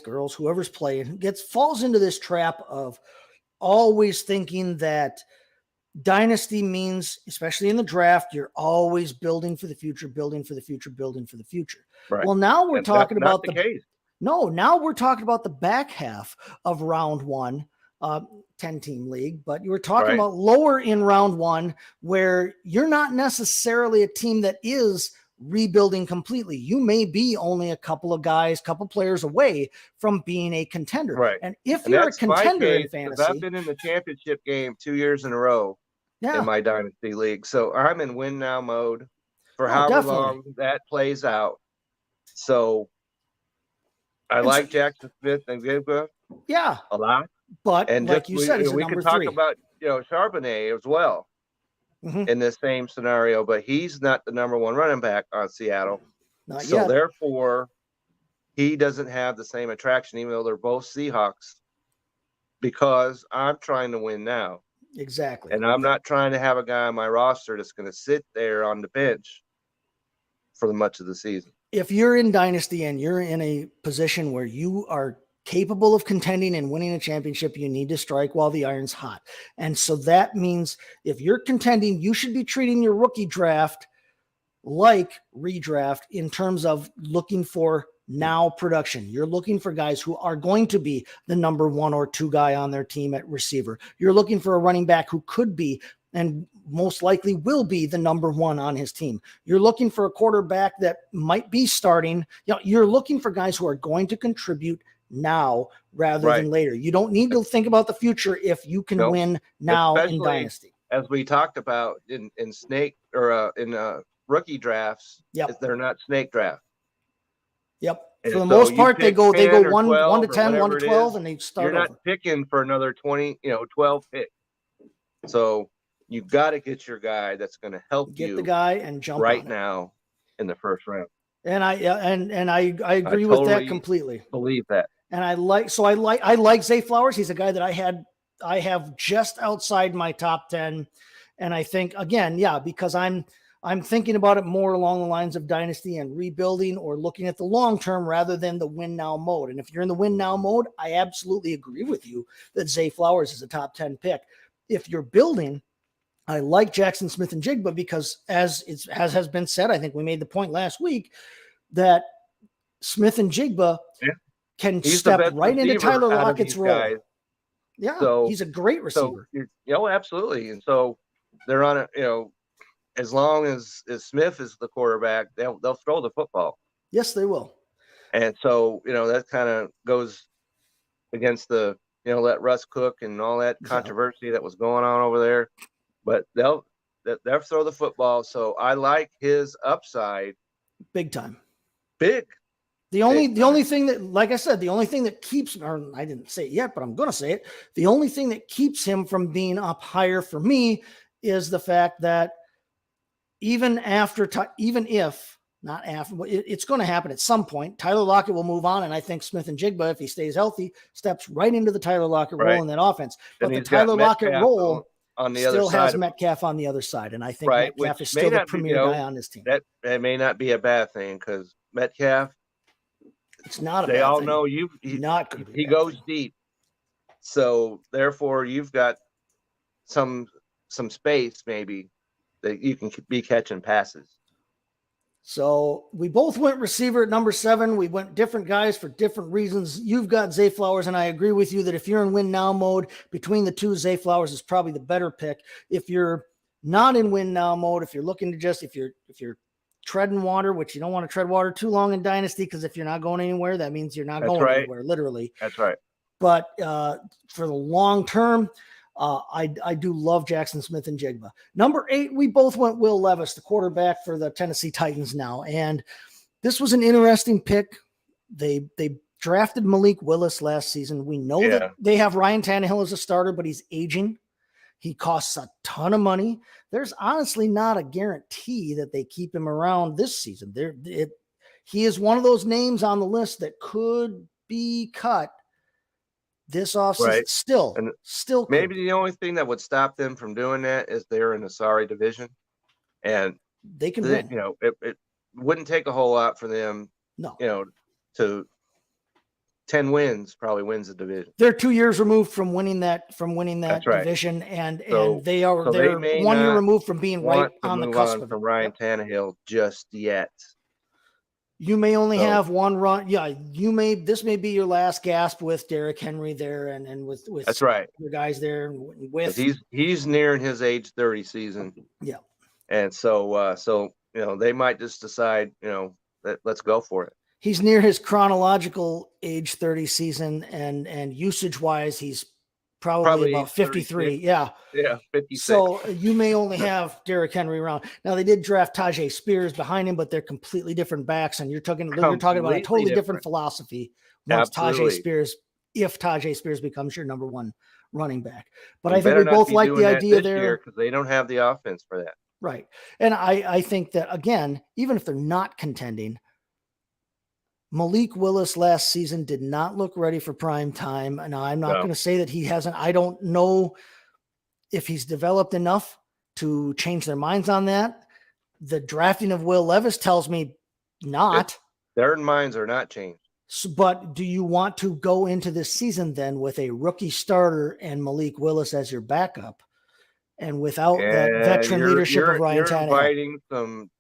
girls, whoever's playing falls into this trap of always thinking that Dynasty means, especially in the draft, you're always building for the future, building for the future, building for the future. Right. Well, now we're talking about the case. No, now we're talking about the back half of round one, 10-team league, but you were talking about lower in round one, where you're not necessarily a team that is rebuilding completely. You may be only a couple players away from being a contender. Right. And if you're a contender in fantasy, I've been in the championship game 2 years in a row in my Dynasty league. So I'm in win now mode for however long that plays out. So I like Jackson Smith and Gibba a lot. But like you said, he's we number could talk 3. about Charbonnet as well in this same scenario, but he's not the number one running back on Seattle. Not yet. Therefore, he doesn't have the same attraction, even though they're both Seahawks, because I'm trying to win now. Exactly. And I'm not trying to have a guy on my roster that's going to sit there on the bench for much of the season. If you're in Dynasty and you're in a position where you are capable of contending and winning a championship, you need to strike while the iron's hot. And so that means if you're contending, you should be treating your rookie draft like redraft in terms of looking for now production. You're looking for guys who are going to be the number 1 or 2 guy on their team at receiver. You're looking for a running back who could be and most likely will be the number 1 on his team. You're looking for a quarterback that might be starting. You're looking for guys who are going to contribute now rather than later. You don't need to think about the future if you can win now in Dynasty. As we talked about in snake or in rookie drafts, they're not snake drafts. Yep. For the most part, they go 1 to 10, 1 to 12, and they start. You're not picking for another 12 pick. So you got to get your guy that's going to help get the guy and jump right on now in the first round. And I agree with that completely. Believe that. And I like Zay Flowers. He's a guy that I have just outside my top 10. And I think again, because I'm thinking about it more along the lines of Dynasty and rebuilding or looking at the long term rather than the win now mode. And if you're in the win now mode, I absolutely agree with you that Zay Flowers is a top 10 pick. If you're building, I like Jackson Smith and Jigba because as has been said, I think we made the point last week that Smith and Jigba can step right into Tyler Lockett's role. Guys. Yeah, so, he's a great receiver. So, absolutely. And so they're on a, as long as Smith is the quarterback, they'll throw the football. Yes, they will. And so, that kind of goes against the, let Russ cook and all that controversy that was going on over there. But they'll throw the football. So I like his upside. Big time. Big. The only thing that, like I said, the only thing that keeps, or I didn't say it yet, but I'm going to say it. The only thing that keeps him from being up higher for me is the fact that even if not after, it's going to happen at some point. Tyler Lockett will move on, and I think Smith and Jigba, if he stays healthy, steps right into the Tyler Lockett role in that offense. But the Tyler Lockett role on the still other side has Metcalf on the other side, and I think Metcalf is still the premier guy on this team. That may not be a bad thing because Metcalf. It's not a they bad all thing. know he goes deep. So therefore you've got some space maybe that you can be catching passes. So we both went receiver at number 7. We went different guys for different reasons. You've got Zay Flowers, and I agree with you that if you're in win now mode, between the two, Zay Flowers is probably the better pick. If you're not in win now mode, if you're looking to just, if you're treading water, which you don't want to tread water too long in Dynasty, because if you're not going anywhere, that means you're not going anywhere, literally. That's right. But for the long term, I do love Jackson Smith and Jigba. Number 8, we both went Will Levis, the quarterback for the Tennessee Titans now. And this was an interesting pick. They drafted Malik Willis last season. We know that they have Ryan Tannehill as a starter, but he's aging. He costs a ton of money. There's honestly not a guarantee that they keep him around this season. He is one of those names on the list that could be cut this offseason. Right. Still maybe the only thing that would stop them from doing that is they're in a sorry division, and they can win. It wouldn't take a whole lot for them. No, to 10 wins probably wins the division. They're 2 years removed from winning that division, and they're 1 year removed from being right on the cusp of from Ryan Tannehill just yet. You may only have one run. Yeah, this may be your last gasp with Derrick Henry there, and with that's right. Your guys there with he's nearing his age 30 season. Yeah, and so they might just decide that let's go for it. He's near his chronological age 30 season, and usage wise, he's probably about 53. 36. Yeah, 56. So you may only have Derrick Henry around. Now they did draft Tajay Spears behind him, but they're completely different backs, and you're talking about a totally different philosophy. Once Tajay Spears becomes your number 1 running back, but I think we both like the idea there because they don't have the offense for that. Right, and I think that again, even if they're not contending, Malik Willis last season did not look ready for prime time. Now, I'm not going to say that he hasn't. I don't know if he's developed enough to change their minds on that. The drafting of Will Levis tells me not. Their minds are not changed. So, but do you want to go into this season then with a rookie starter and Malik Willis as your backup, and without that veteran leadership of Ryan Tannehill? You're inviting some,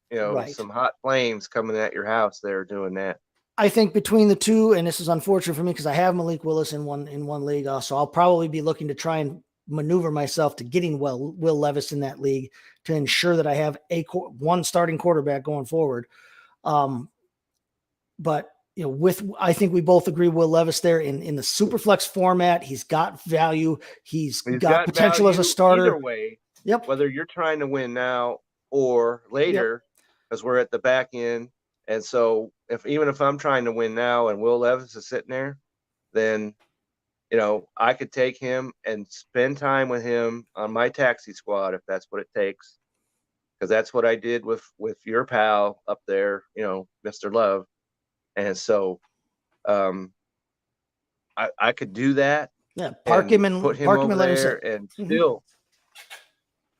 some hot flames coming at your house there doing that. I think between the two, and this is unfortunate for me because I have Malik Willis in one league, so I'll probably be looking to try and maneuver myself to getting Will Levis in that league to ensure that I have one starting quarterback going forward. But I think we both agree Will Levis there in the Superflex format. He's got value. He's got potential as a starter. Either way, whether you're trying to win now or later, because we're at the back end. And so even if I'm trying to win now and Will Levis is sitting there, then, I could take him and spend time with him on my taxi squad if that's what it takes. Because that's what I did with your pal up there, Mr. Love. And so I could do that. Yeah, park him and let him sit. And still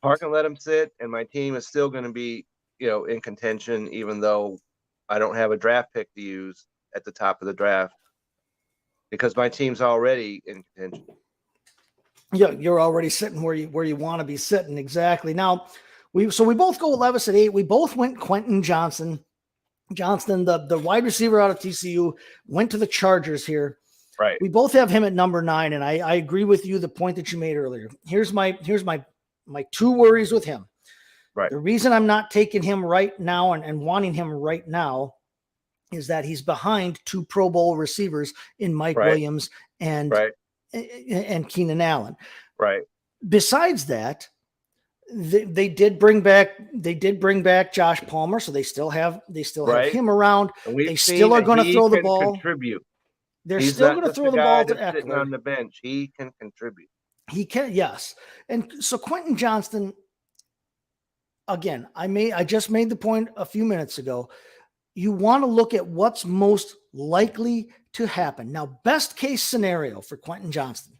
park and let him sit. And my team is still going to be, in contention, even though I don't have a draft pick to use at the top of the draft because my team's already in contention. Yeah, you're already sitting where you want to be sitting. Exactly. Now, we both go with Levis at 8. We both went Quentin Johnston. The wide receiver out of TCU, went to the Chargers here. Right. We both have him at number 9, and I agree with you, the point that you made earlier. Here's my 2 worries with him. Right. The reason I'm not taking him right now and wanting him right now is that he's behind 2 Pro Bowl receivers in Mike Williams and Keenan Allen. Right. Besides that, they did bring back Josh Palmer, so they still have him around. They still are going to throw the ball. Contribute. He's still going to throw the ball to Eckler. Sitting on the bench. He can contribute. He can, yes. And so Quentin Johnston, again, I just made the point a few minutes ago. You want to look at what's most likely to happen. Now, best case scenario for Quentin Johnston,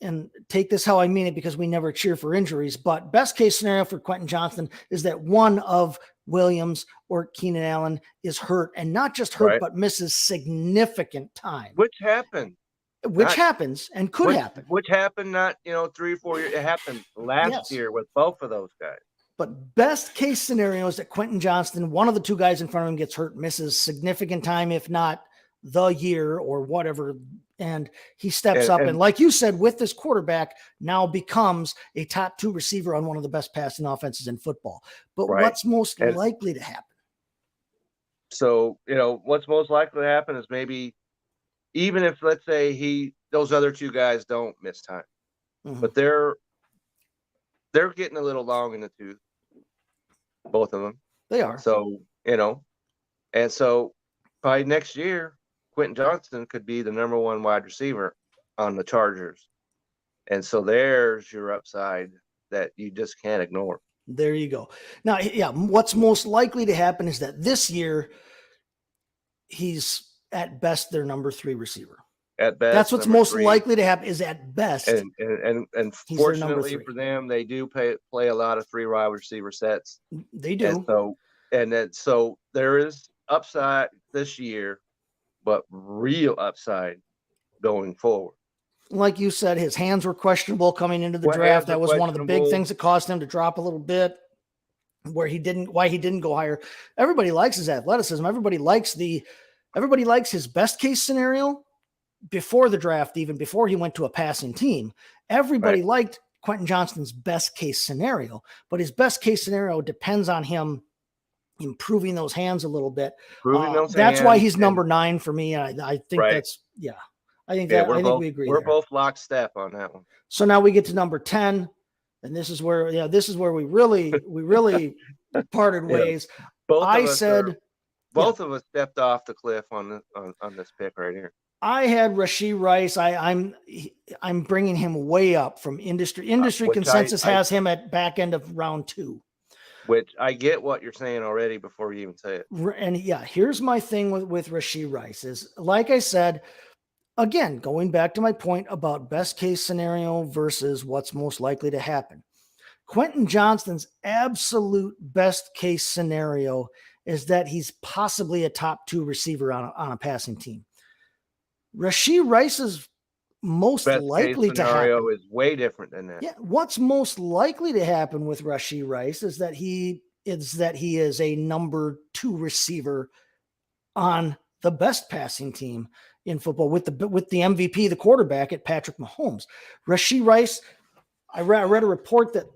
and take this how I mean it because we never cheer for injuries, but best case scenario for Quentin Johnston is that one of Williams or Keenan Allen is hurt, and not just hurt, but misses significant time. Which happens and could happen. Which happened not 3 or 4 years. It happened last year with both of those guys. But best case scenario is that Quentin Johnston, one of the two guys in front of him, gets hurt, misses significant time, if not the year or whatever. And he steps up. And like you said, with this quarterback, now becomes a top 2 receiver on one of the best passing offenses in football. But what's most likely to happen? So, what's most likely to happen is maybe even if, let's say, those other 2 guys don't miss time, but they're getting a little long in the tooth, both of them. They are. So, and so by next year, Quentin Johnston could be the number 1 wide receiver on the Chargers. And so there's your upside that you just can't ignore. There you go. Now, what's most likely to happen is that this year he's at best their number 3 receiver. At best, that's what's most likely to happen. Is at best, and fortunately for them, they do play a lot of 3 wide receiver sets. They do. So there is upside this year, but real upside going forward. Like you said, his hands were questionable coming into the draft. That was one of the big things that caused him to drop a little bit. Why he didn't go higher. Everybody likes his athleticism. Everybody likes his best case scenario. Before the draft, even before he went to a passing team, everybody liked Quentin Johnston's best case scenario, but his best case scenario depends on him improving those hands a little bit. That's why he's number 9 for me. I think that's, I think we agree. We're both lockstep on that one. So now we get to number 10, and this is where we really parted ways. Both of us stepped off the cliff on this pick right here. I had Rashee Rice. I'm bringing him way up from industry. Industry consensus has him at back end of round 2. Which I get what you're saying already before you even say it. And here's my thing with Rashee Rice is, like I said, again, going back to my point about best case scenario versus what's most likely to happen. Quentin Johnston's absolute best case scenario is that he's possibly a top 2 receiver on a passing team. Rashee Rice's most likely to happen is way different than that. Yeah, what's most likely to happen with Rashee Rice is that he is a number 2 receiver on the best passing team in football with the MVP, the quarterback at Patrick Mahomes. Rashee Rice, I read a report that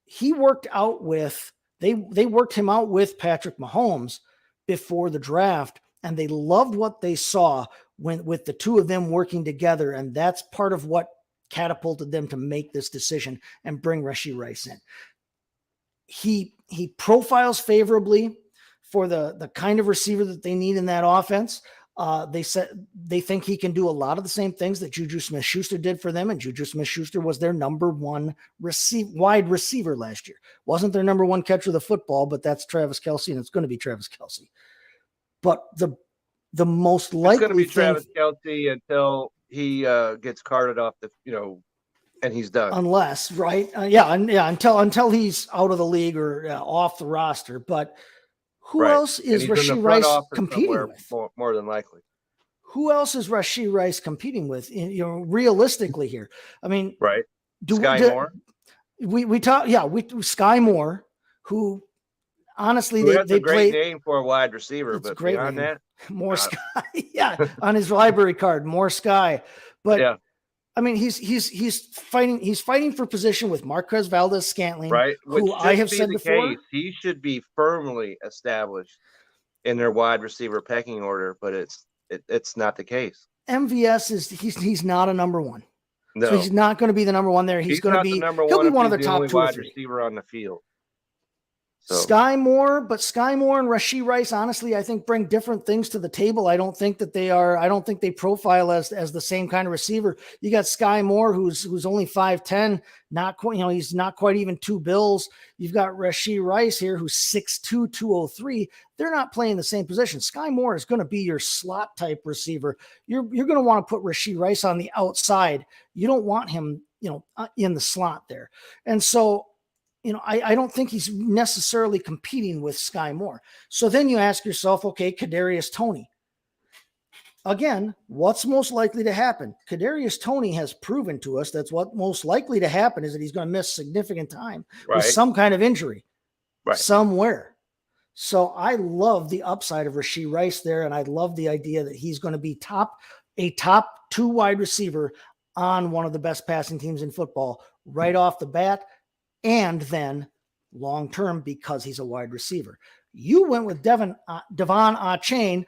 he worked out with they worked him out with Patrick Mahomes before the draft, and they loved what they saw with the 2 of them working together. And that's part of what catapulted them to make this decision and bring Rashee Rice in. He profiles favorably for the kind of receiver that they need in that offense. They think he can do a lot of the same things that Juju Smith-Schuster did for them. And Juju Smith-Schuster was their number 1 wide receiver last year. Wasn't their number 1 catcher of the football, but that's Travis Kelce, and it's going to be Travis Kelce. But the most likely it's going to be Travis Kelce until he gets carted off and he's done. Unless, until he's out of the league or off the roster. But who else is Rashee Rice competing with? More than likely. Who else is Rashee Rice competing with? Realistically here. I mean, Sky Moore. We talk, Sky Moore, who honestly that's a great name for a wide receiver, but beyond that, more Sky. On his library card, more Sky. But I mean, he's fighting for position with Marquez Valdes-Scantling, who I have said before, he should be firmly established in their wide receiver pecking order, but it's not the case. MVS he's not a number 1. No, so he's not going to be the number 1 there. He'll be one of the top 2 wide receiver on the field. So. Sky Moore and Rashee Rice, honestly, I think bring different things to the table. I don't think they profile as the same kind of receiver. You got Sky Moore, who's only 5'10", not quite, he's not quite even 2 bills. You've got Rashee Rice here, who's 6'2", 203. They're not playing the same position. Sky Moore is going to be your slot type receiver. You're going to want to put Rashee Rice on the outside. You don't want him, in the slot there. And so, I don't think he's necessarily competing with Sky Moore. So then you ask yourself, okay, Kadarius Toney. Again, what's most likely to happen? Kadarius Toney has proven to us that's what most likely to happen is that he's going to miss significant time with some kind of injury. somewhere. So I love the upside of Rashee Rice there, and I love the idea that he's going to be a top 2 wide receiver on one of the best passing teams in football right off the bat, and then long term because he's a wide receiver. You went with Devon Achane,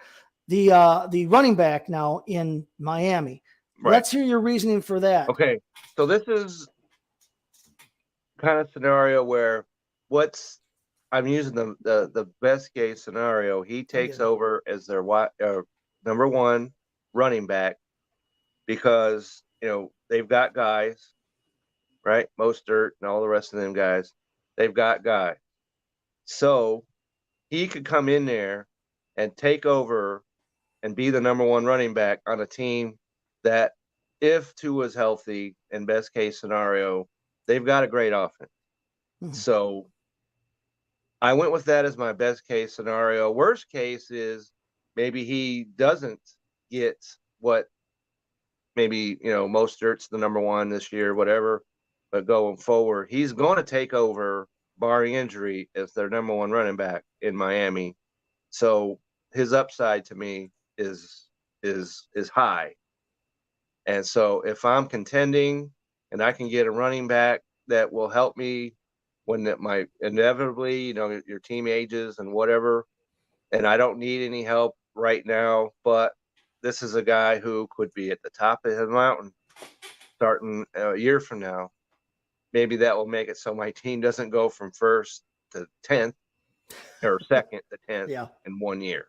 the running back now in Miami. Right. Let's hear your reasoning for that. Okay, so this is kind of scenario where I'm using the best case scenario. He takes over as their number 1 running back because they've got guys, right? Mostert and all the rest of them guys. They've got guys, so he could come in there and take over and be the number 1 running back on a team that, if Tua is healthy, in best case scenario, they've got a great offense. Mm-hmm. So I went with that as my best case scenario. Worst case is maybe he doesn't get what maybe, Mostert's the number 1 this year, whatever, but going forward, he's going to take over, barring injury, as their number 1 running back in Miami. So his upside to me is high. And so if I'm contending and I can get a running back that will help me when inevitably, your team ages and whatever, and I don't need any help right now, but this is a guy who could be at the top of the mountain starting a year from now. Maybe that will make it so my team doesn't go from 1st to 10th or 2nd to 10th in 1 year.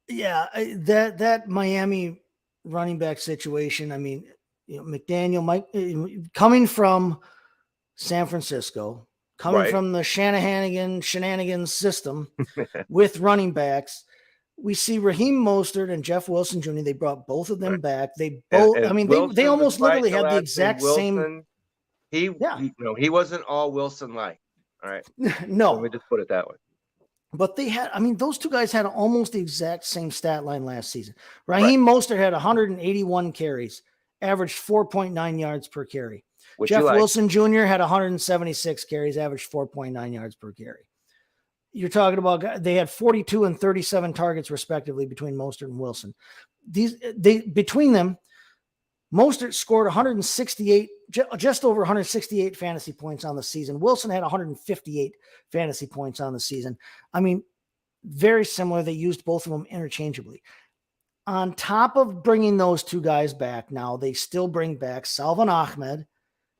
Yeah, that Miami running back situation. I mean, McDaniel, coming from San Francisco, coming from the shenanigans system with running backs. We see Raheem Mostert and Jeff Wilson Jr. They brought both of them back. They both, they almost literally had the exact same. He wasn't all Wilson-like. All right. No. Let me just put it that way. But those 2 guys had almost the exact same stat line last season. Raheem Mostert had 181 carries, averaged 4.9 yards per carry. Jeff Wilson Jr. had 176 carries, averaged 4.9 yards per carry. You're talking about, they had 42 and 37 targets respectively between Mostert and Wilson. Between them, Mostert scored 168, just over 168 fantasy points on the season. Wilson had 158 fantasy points on the season. I mean, very similar. They used both of them interchangeably. On top of bringing those 2 guys back, now they still bring back Salvon Ahmed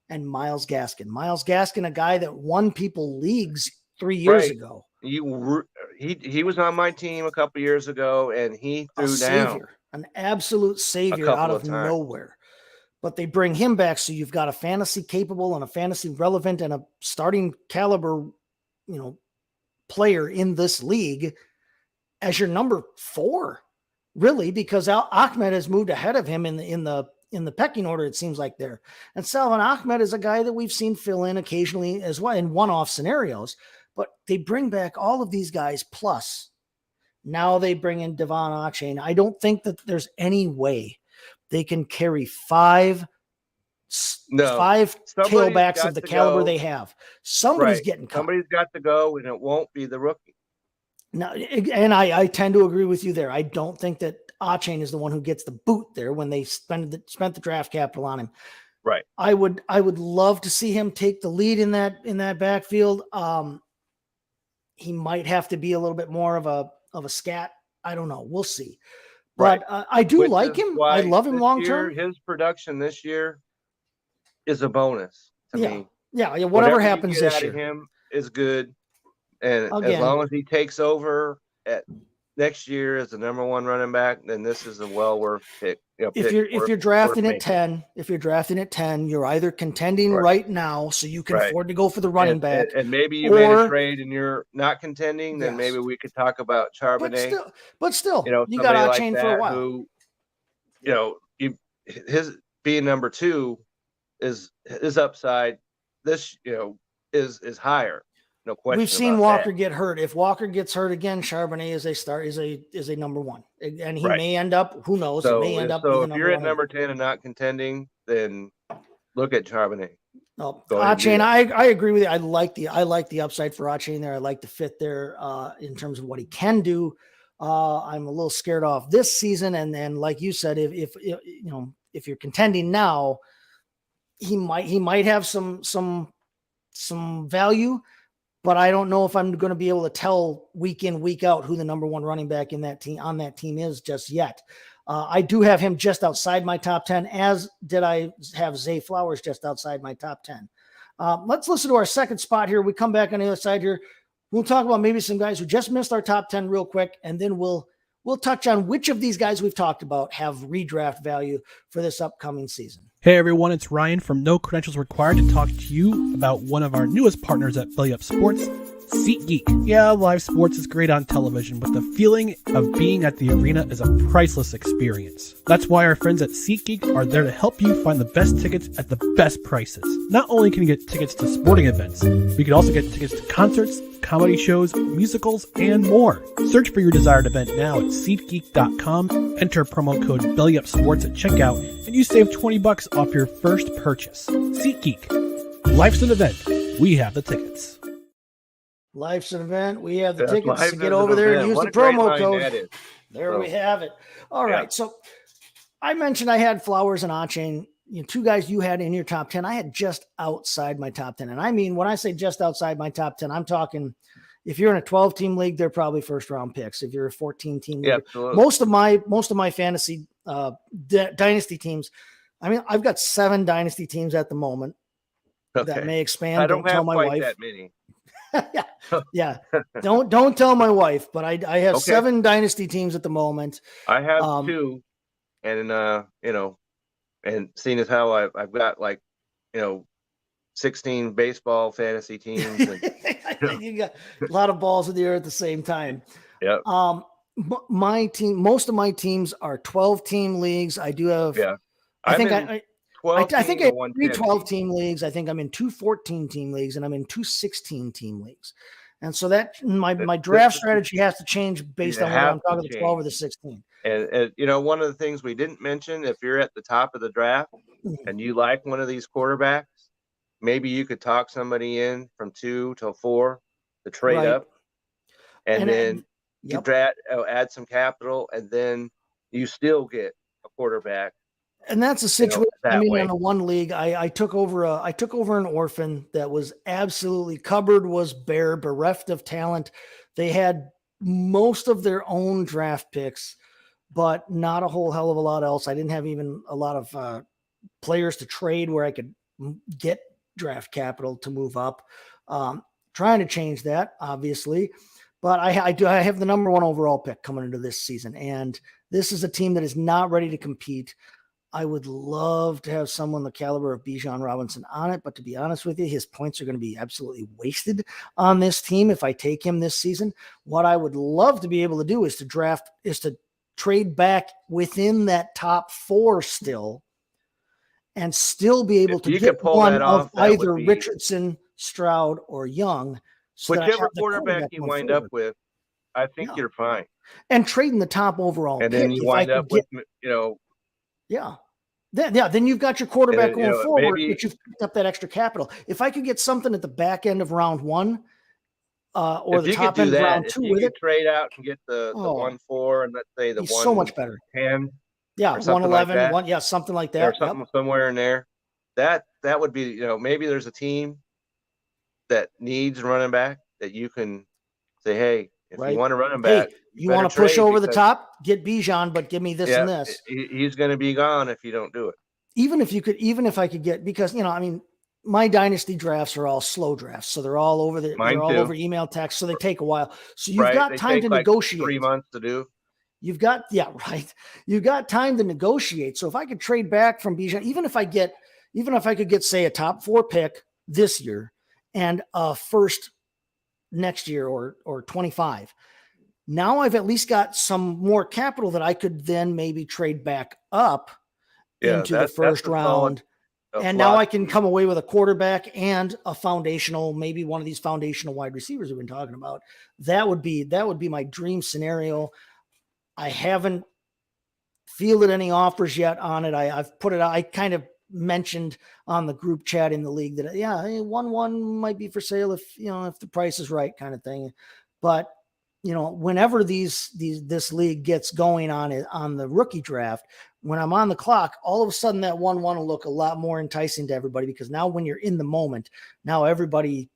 and Myles Gaskin. Myles Gaskin, a guy that won people leagues 3 years ago. He was on my team a couple years ago, and he threw down an absolute savior out of nowhere. But they bring him back, so you've got a fantasy capable and a fantasy relevant and a starting caliber, player in this league as your number 4, really, because Ahmed has moved ahead of him in the pecking order. It seems like there. And Salvon Ahmed is a guy that we've seen fill in occasionally as well in one-off scenarios. But they bring back all of these guys, plus now they bring in Devon Achane. I don't think that there's any way they can carry 5 tailbacks of the caliber they have. Somebody's getting cut. Somebody's got to go, and it won't be the rookie. Now, and I tend to agree with you there. I don't think that Achane is the one who gets the boot there when they spent the draft capital on him. Right. I would love to see him take the lead in that backfield. He might have to be a little bit more of a scat. I don't know. We'll see. But I do like him. I love him long term. His production this year is a bonus to me. Yeah. Whatever happens you get this out year of him is good. And as long as he takes over at next year as the number 1 running back, then this is a well worth pick. If you're drafting at 10, you're either contending right now, so you can afford to go for the running back, and maybe you made a trade and you're not contending. Then maybe we could talk about Charbonnet. But still, you got Achane for a while. Who, his being number 2 is his upside. This is higher. No question. We've seen Walker get hurt. If Walker gets hurt again, Charbonnet is a number 1, and he may end up. Who knows? So, he may end up. So if you're at number 10 and not contending, then look at Charbonnet. No, Go ahead and do Achane, that. I agree with you. I like the upside for Achane there. I like the fit there in terms of what he can do. I'm a little scared off this season, and then like you said, if if you're contending now, he might have some value, but I don't know if I'm going to be able to tell week in, week out who the number one running back in that team on that team is just yet. I do have him just outside my top 10, as did I have Zay Flowers just outside my top 10. Let's listen to our second spot here. We come back on the other side here. We'll talk about maybe some guys who just missed our top 10 real quick, and then we'll touch on which of these guys we've talked about have redraft value for this upcoming season. Hey everyone, it's Ryan from No Credentials Required to talk to you about one of our newest partners at Belly Up Sports, SeatGeek. Yeah, live sports is great on television, but the feeling of being at the arena is a priceless experience. That's why our friends at SeatGeek are there to help you find the best tickets at the best prices. Not only can you get tickets to sporting events, but you can also get tickets to concerts, comedy shows, musicals, and more. Search for your desired event now at SeatGeek.com, enter promo code BellyUpSports at checkout, and you save $20 off your first purchase. SeatGeek. Life's an event. We have the tickets. Life's an event. We have the That's tickets life to is get an over there and event. use What the a great promo line code. that is. There So, we have it. All yeah. right. So I mentioned I had Flowers and Achane, two guys you had in your top 10. I had just outside my top 10. And I mean, when I say just outside my top 10, I'm talking if you're in a 12-team league, they're probably first round picks. If you're a 14-team league, absolutely. most of my fantasy dynasty teams, I mean, I've got 7 dynasty teams at the moment that may expand. I don't tell have my quite wife that many. yeah. Don't tell my wife, but I have Okay. 7 dynasty teams at the moment. I have 2, and and seeing as how I've got 16 baseball fantasy teams, and You got a lot of balls in the air at the same time. Yep. My team, most of my teams are 12-team leagues. I do have, I think I think I have 3 12-team leagues. I think I'm in 2 14-team leagues, and I'm in 2 16-team leagues. And so that my draft strategy has to change based on whether I'm talking the 12 or the 16. And one of the things we didn't mention, if you're at the top of the draft and you like one of these quarterbacks, maybe you could talk somebody in from 2 till 4 to trade up, and then you add some capital, and then you still get a quarterback. And that's a situation. In the one league, I took over an orphan that was absolutely cupboard was bare, bereft of talent. They had most of their own draft picks, but not a whole hell of a lot else. I didn't have even a lot of players to trade where I could get draft capital to move up. Trying to change that, obviously, but I have the number 1 overall pick coming into this season, and this is a team that is not ready to compete. I would love to have someone the caliber of Bijan Robinson on it, but to be honest with you, his points are going to be absolutely wasted on this team if I take him this season. What I would love to be able to do is to trade back within that top 4 still, and still be able to get one of either Richardson, Stroud, or Young. So whichever quarterback you wind up with, I think you're fine. And trading the top overall and pick, then you wind up with then you've got your quarterback going forward, but you've picked up that extra capital. If I could get something at the back end of round 1, or the top end of round 2 with it, trade out and get the 1-4, and let's say the 1 so much better. 10, 1-11, like something like that, or something somewhere in there. That would be, maybe there's a team that needs a running back that you can say, hey, if you want a running back, you want to push over the top, get Bijan, but give me this and this. He's going to be gone if you don't do it. Even if I could get, because my dynasty drafts are all slow drafts, so they're all over over email text, so they take a while. So you've got time to negotiate. 3 months to do. You've got time to negotiate. So if I could trade back from Bijan, even if I could get, say, a top 4 pick this year and a first next year or 25. Now I've at least got some more capital that I could then maybe trade back up into the first round. And now I can come away with a quarterback and a foundational, maybe one of these foundational wide receivers we've been talking about. That would be my dream scenario. I haven't fielded any offers yet on it. I've put it out. I kind of mentioned on the group chat in the league that 1-1 might be for sale if the price is right, kind of thing. But whenever this league gets going on the rookie draft, when I'm on the clock, all of a sudden that 1-1 will look a lot more enticing to everybody, because now when you're in the moment, now everybody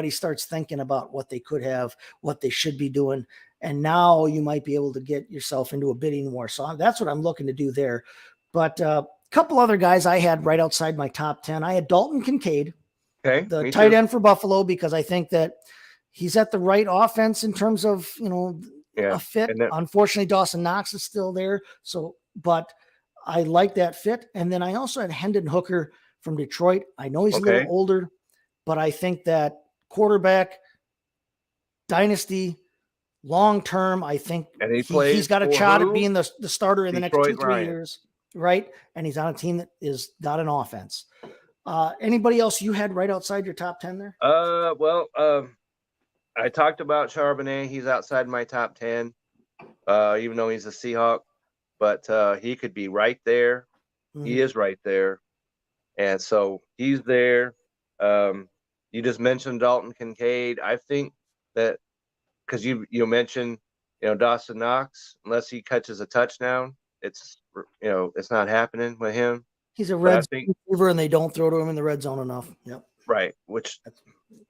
starts thinking about what they could have, what they should be doing. And now you might be able to get yourself into a bidding war. So that's what I'm looking to do there. But a couple other guys I had right outside my top 10. I had Dalton Kincaid, the tight end for Buffalo, because I think that he's at the right offense in terms of, a fit. Unfortunately, Dawson Knox is still there. So, but I like that fit. And then I also had Hendon Hooker from Detroit. I know he's a little older, but I think that quarterback, dynasty, long-term, I think he's got a shot at being the starter in the next 2-3 years. Right. And he's on a team that is got an offense. Anybody else you had right outside your top 10 there? I talked about Charbonnet. He's outside my top 10, even though he's a Seahawk, but he could be right there. Mm-hmm. He is right there. And so he's there. You just mentioned Dalton Kincaid. I think that because you mentioned, Dawson Knox, unless he catches a touchdown, it's not happening with him. He's a red receiver, and they don't throw to him in the red zone enough. Yep. Right. Which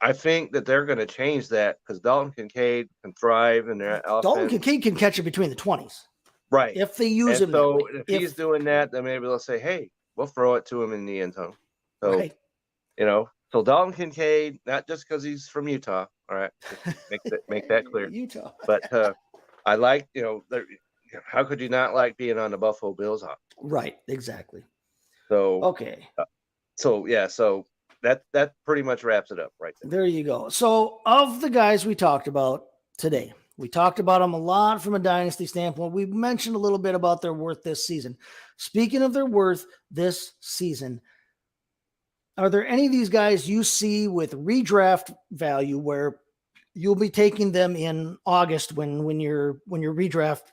I think that they're going to change that, because Dalton Kincaid can thrive in their offense. Dalton Kincaid can catch it between the 20s. Right. If they use him. So if he's doing that, then maybe they'll say, hey, we'll throw it to him in the end zone. So, so Dalton Kincaid, not just because he's from Utah. All right. Make that clear. Utah. But I like, how could you not like being on the Buffalo Bills? Right. Exactly. So, okay. So that pretty much wraps it up right there. There you go. So of the guys we talked about today, we talked about them a lot from a dynasty standpoint. We mentioned a little bit about their worth this season. Speaking of their worth this season, are there any of these guys you see with redraft value where you'll be taking them in August when your redraft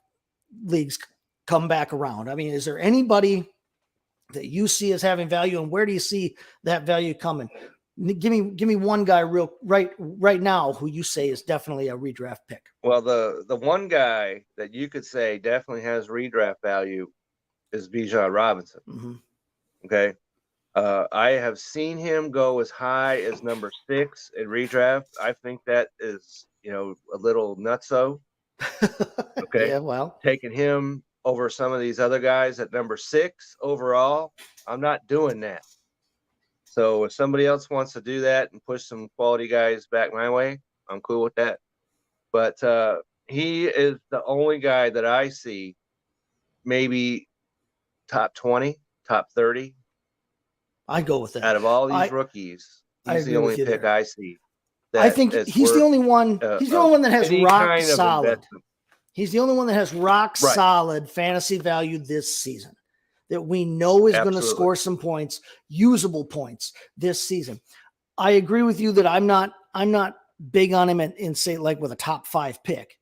leagues come back around? I mean, is there anybody that you see as having value, and where do you see that value coming? Give me one guy right now who you say is definitely a redraft pick. Well, the one guy that you could say definitely has redraft value is Bijan Robinson. Mm-hmm. Okay. I have seen him go as high as number 6 in redraft. I think that is, a little nutso. Okay. Yeah, well, taking him over some of these other guys at number 6 overall, I'm not doing that. So if somebody else wants to do that and push some quality guys back my way, I'm cool with that. But he is the only guy that I see maybe top 20, top 30. I'd go with that. Out of all these rookies, he's the only pick I see. I think he's the only one. He's the only one that has rock solid. He's the only one that has rock solid fantasy value this season that we know is going to score some points, usable points this season. I agree with you that I'm not big on him in say like with a top 5 pick.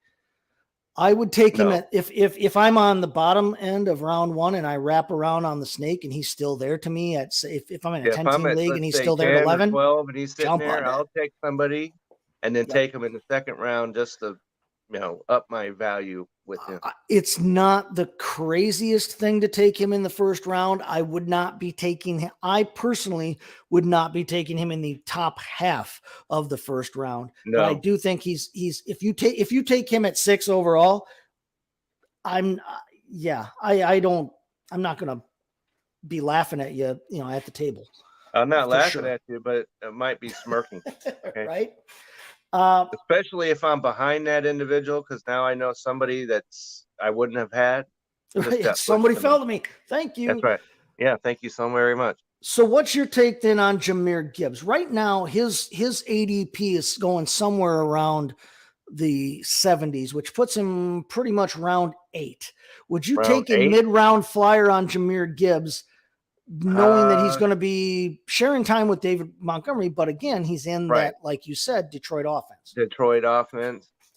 I would take him at if I'm on the bottom end of round 1 and I wrap around on the snake and he's still there to me at if I'm in a 10-team league and he's still there at 11, 12 and he's sitting there, I'll take somebody and then take him in the second round just to up my value with him. It's not the craziest thing to take him in the first round. I personally would not be taking him in the top half of the first round. No. But I do think he's if you take him at 6 overall, I'm not going to be laughing at you, at the table. I'm not laughing at you, but it might be smirking. Okay? Right. Especially if I'm behind that individual, because now I know somebody that's I wouldn't have had. Right. Somebody fell to me. Thank you. That's right. Yeah, thank you so very much. So what's your take then on Jahmyr Gibbs? Right now, his ADP is going somewhere around the 70s, which puts him pretty much round 8. Would you take a mid-round flyer on Jahmyr Gibbs, knowing that he's going to be sharing time with David Montgomery, but again, he's in that, like you said, Detroit offense.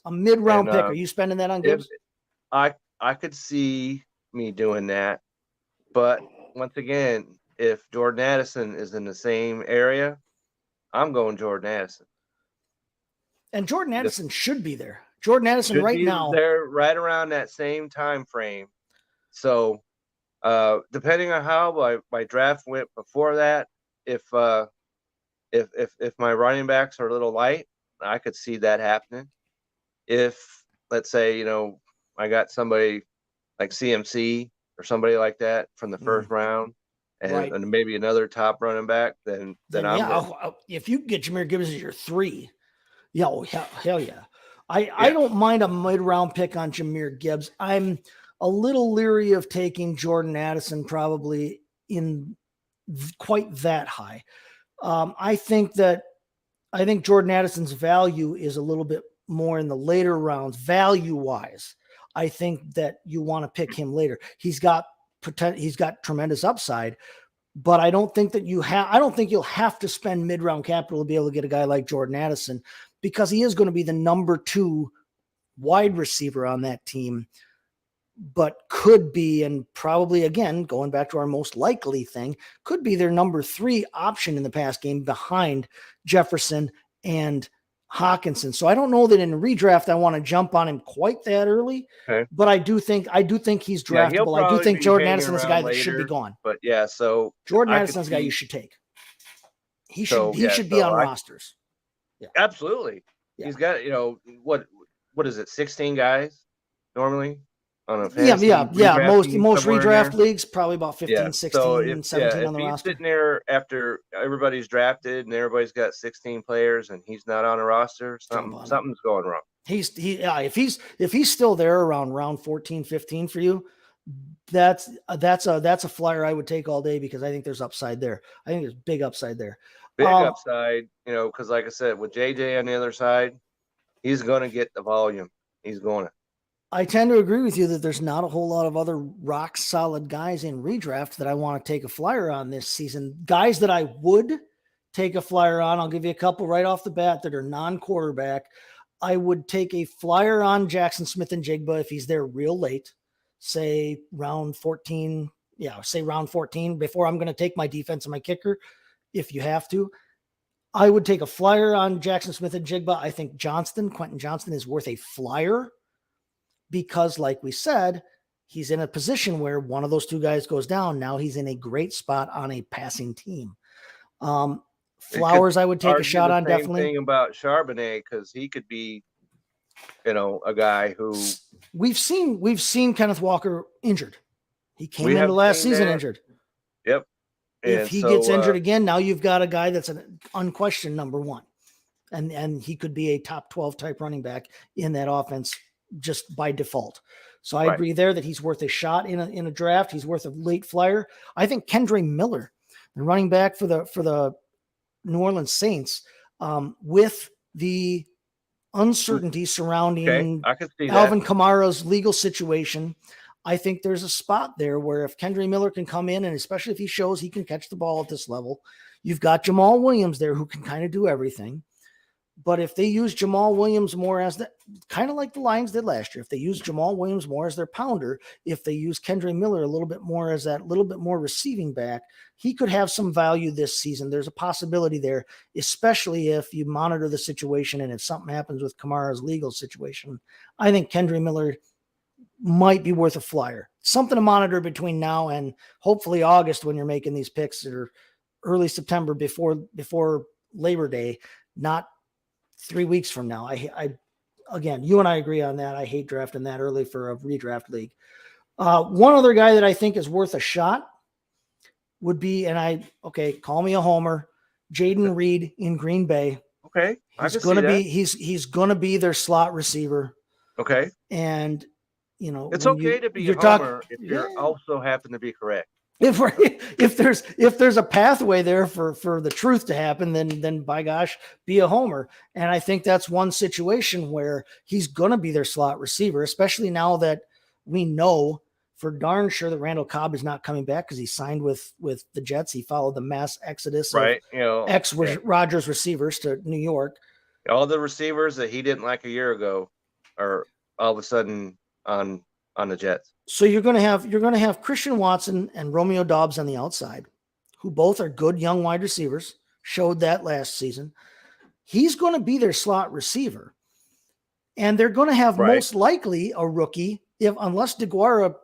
A mid-round pick. Are you spending that on Gibbs? I could see me doing that, but once again, if Jordan Addison is in the same area, I'm going Jordan Addison. And Jordan Addison should be there. Jordan Addison Should right be now. there right around that same time frame. So depending on how my draft went before that, if my running backs are a little light, I could see that happening. If, let's say, I got somebody like CMC or somebody like that from the first round, and maybe another top running back, then I'm if you get Jahmyr Gibbs as your 3, hell yeah. I don't mind a mid-round pick on Jahmyr Gibbs. I'm a little leery of taking Jordan Addison probably in quite that high. I think Jordan Addison's value is a little bit more in the later rounds, value-wise. I think that you want to pick him later. He's got tremendous upside, but I don't think you'll have to spend mid-round capital to be able to get a guy like Jordan Addison, because he is going to be the number 2 wide receiver on that team, but could be, and probably, again, going back to our most likely thing, could be their number 3 option in the pass game behind Jefferson and Hawkinson. So I don't know that in redraft I want to jump on him quite that early, but I do think he's draftable. I do think Jordan Addison is a guy that should be gone. But so Jordan Addison is a guy you should take. He should be on rosters. Yeah. Absolutely. Yeah. He's got, what is it, 16 guys normally on a fantasy most redraft leagues, probably about 15, 16, 17 on the roster. He's sitting there after everybody's drafted and everybody's got 16 players and he's not on a roster, something's going wrong. If he's still there around round 14, 15 for you, that's a flyer I would take all day, because I think there's upside there. I think there's big upside there. Upside, because like I said, with JJ on the other side, he's going to get the volume. He's going to. I tend to agree with you that there's not a whole lot of other rock solid guys in redraft that I want to take a flyer on this season. Guys that I would take a flyer on, I'll give you a couple right off the bat that are non-quarterback. I would take a flyer on Jackson Smith-Njigba if he's there real late, say round 14. Yeah, say round 14 before I'm going to take my defense and my kicker. If you have to, I would take a flyer on Jackson Smith-Njigba. I think Quentin Johnston is worth a flyer, because like we said, he's in a position where one of those 2 guys goes down. Now he's in a great spot on a passing team. Flowers, I would take a shot on, definitely. Thing about Charbonnet, because he could be, a guy who we've seen Kenneth Walker injured. He came into last season injured. Yep. If he gets injured again, now you've got a guy that's an unquestioned number 1, and he could be a top 12 type running back in that offense just by default. So I agree there that he's worth a shot in a draft. He's worth a late flyer. I think Kendre Miller, the running back for the New Orleans Saints, with the uncertainty surrounding I could see Alvin Kamara's legal situation, I think there's a spot there where if Kendre Miller can come in, and especially if he shows he can catch the ball at this level, you've got Jamal Williams there who can kind of do everything. But if they use Jamal Williams more as kind of like the Lions did last year, if they use Jamal Williams more as their pounder, if they use Kendre Miller a little bit more as that little bit more receiving back, he could have some value this season. There's a possibility there, especially if you monitor the situation and if something happens with Kamara's legal situation. I think Kendre Miller might be worth a flyer. Something to monitor between now and hopefully August when you're making these picks, or early September before Labor Day, not 3 weeks from now. Again, you and I agree on that. I hate drafting that early for a redraft league. One other guy that I think is worth a shot would be, call me a homer, Jaden Reed in Green Bay. Okay. He's gonna be their slot receiver. Okay. And it's okay to be a homer if you also happen to be correct. If there's a pathway there for the truth to happen, then by gosh, be a homer. And I think that's one situation where he's going to be their slot receiver, especially now that we know for darn sure that Randall Cobb is not coming back because he signed with the Jets. He followed the mass exodus of ex-Rodgers receivers to New York. All the receivers that he didn't like a year ago are all of a sudden on the Jets. So you're going to have Christian Watson and Romeo Doubs on the outside, who both are good young wide receivers, showed that last season. He's going to be their slot receiver. And they're going to have most likely a rookie, unless DeGuara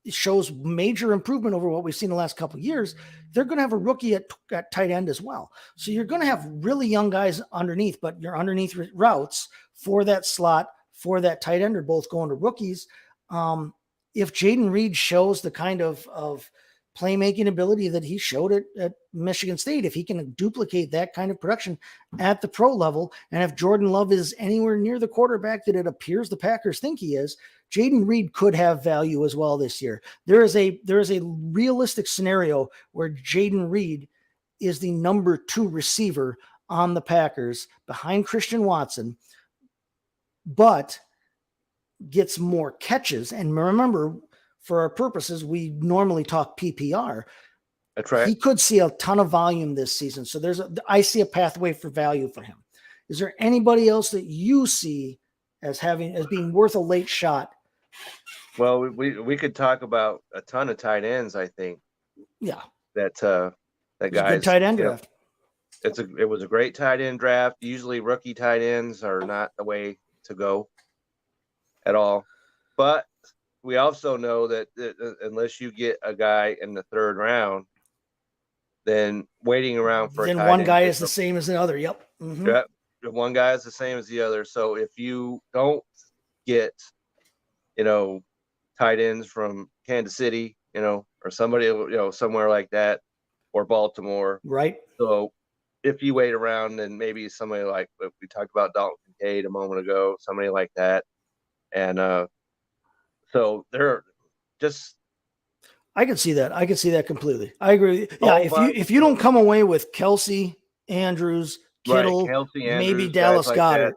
shows major improvement over what we've seen the last couple of years, they're going to have a rookie at tight end as well. So you're going to have really young guys underneath, but your underneath routes for that slot, for that tight end are both going to rookies. If Jaden Reed shows the kind of playmaking ability that he showed at Michigan State, if he can duplicate that kind of production at the pro level, and if Jordan Love is anywhere near the quarterback that it appears the Packers think he is, Jaden Reed could have value as well this year. There is a realistic scenario where Jaden Reed is the number 2 receiver on the Packers behind Christian Watson, but gets more catches. And remember, for our purposes, we normally talk PPR. That's right. He could see a ton of volume this season. So I see a pathway for value for him. Is there anybody else that you see as being worth a late shot? Well, we could talk about a ton of tight ends, I think. Yeah. That guys, good tight end draft. It was a great tight end draft. Usually rookie tight ends are not the way to go at all. But we also know that unless you get a guy in the 3rd round, then waiting around for then a tight one end guy is the same as the other. Yep. Mm-hmm. Yep. One guy is the same as the other. So if you don't get, tight ends from Kansas City, or somebody, somewhere like that, or Baltimore. Right. So if you wait around, then maybe somebody like we talked about Dalton Kincaid a moment ago, somebody like that. And so they're just. I can see that. I can see that completely. I agree. Yeah. If you don't come away with Kelsey, Andrews, Kittle, Kelsey, Andrews, maybe Dallas like Goedert. that.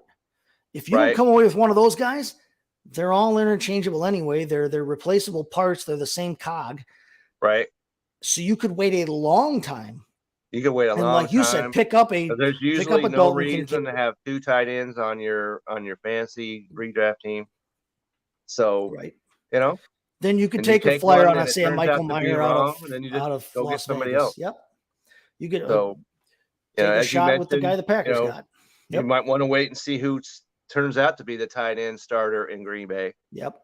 If you don't come away with one of those guys, they're all interchangeable anyway. They're replaceable parts. They're the same cog. Right. So you could wait a long time. You could wait a long time. Like you said, pick up a. There's usually no reason to have 2 tight ends on your fantasy redraft team. So, right. Then you could take a flyer on, say, a Michael Meyer out of go get somebody Vegas. else. Yep. You get take a shot with the guy the Packers got. Yep. You might want to wait and see who turns out to be the tight end starter in Green Bay. Yep.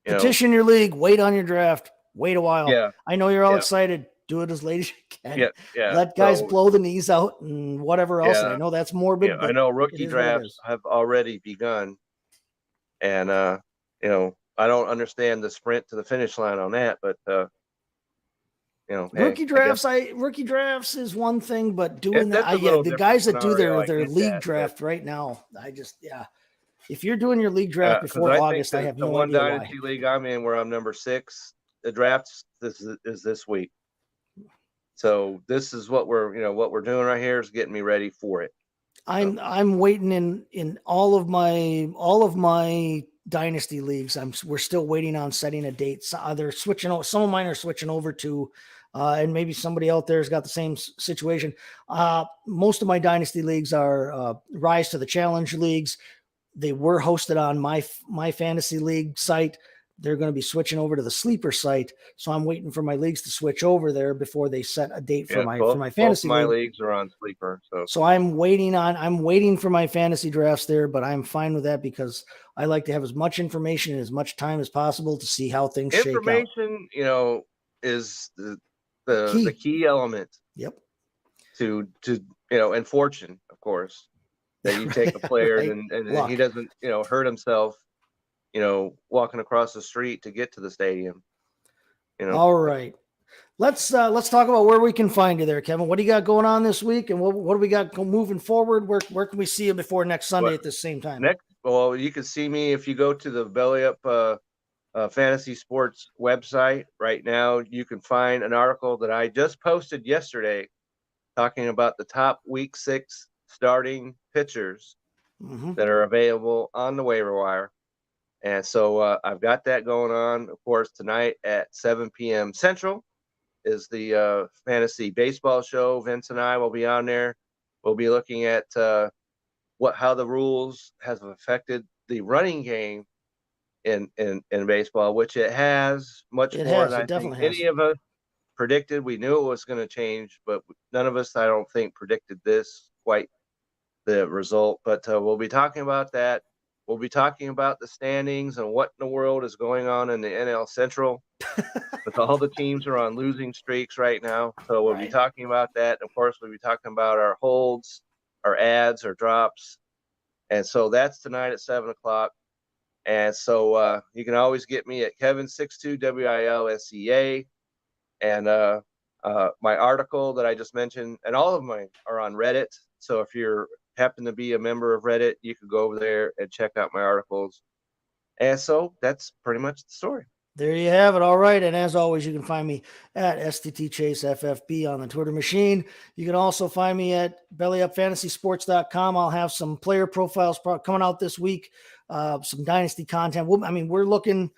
Petition your league. Wait on your draft. Wait a while. Yeah. I know you're all excited. Do it as late as you can. Yeah. Let guys blow the knees out and whatever else. I know that's morbid. Yeah, I know rookie drafts have already begun. And, I don't understand the sprint to the finish line on that, but rookie drafts is one thing, but doing the guys that do their league draft right now, if you're doing your league draft before August, I have no idea why. The one dynasty league I'm in, where I'm number 6, the drafts is this week. So this is what we're doing right here is getting me ready for it. I'm waiting in all of my dynasty leagues. We're still waiting on setting a date. So they're switching over. Some of mine are switching over to, and maybe somebody out there has got the same situation. Most of my dynasty leagues are Rise to the Challenge leagues. They were hosted on my fantasy league site. They're going to be switching over to the Sleeper site. So I'm waiting for my leagues to switch over there before they set a date for my fantasy league. My league. leagues are on Sleeper. So I'm waiting for my fantasy drafts there, but I'm fine with that because I like to have as much information and as much time as possible to see how things shake out. Information, is the key element. Yep. To and fortune, of course, that you take a player right. and he doesn't, hurt himself, walking across the street to get to the stadium. All right. Let's talk about where we can find you there, Kevin. What do you got going on this week, and what do we got moving forward? Where can we see you before next Sunday at the same time? Well, you can see me if you go to the Belly Up Fantasy Sports website right now. You can find an article that I just posted yesterday talking about the top week 6 starting pitchers that are available on the waiver wire. And so I've got that going on. Of course, tonight at 7 p.m. Central is the fantasy baseball show. Vince and I will be on there. We'll be looking at how the rules has affected the running game in baseball, which it has much more than I think any of us predicted. We knew it was going to change, but none of us, I don't think, predicted this quite the result. But we'll be talking about that. We'll be talking about the standings and what in the world is going on in the NL Central. But all the teams are on losing streaks right now. So we'll be talking about that. And of course, we'll be talking about our holds, our ads, our drops. And so that's tonight at 7 o'clock. And so you can always get me at Kevin62 WILSEA. And my article that I just mentioned, and all of mine are on Reddit. So if you're happen to be a member of Reddit, you could go over there and check out my articles. And so that's pretty much the story. There you have it. All right. And as always, you can find me at STTChaseFFB on the Twitter machine. You can also find me at bellyupfantasysports.com. I'll have some player profiles coming out this week, some Dynasty content. We're looking,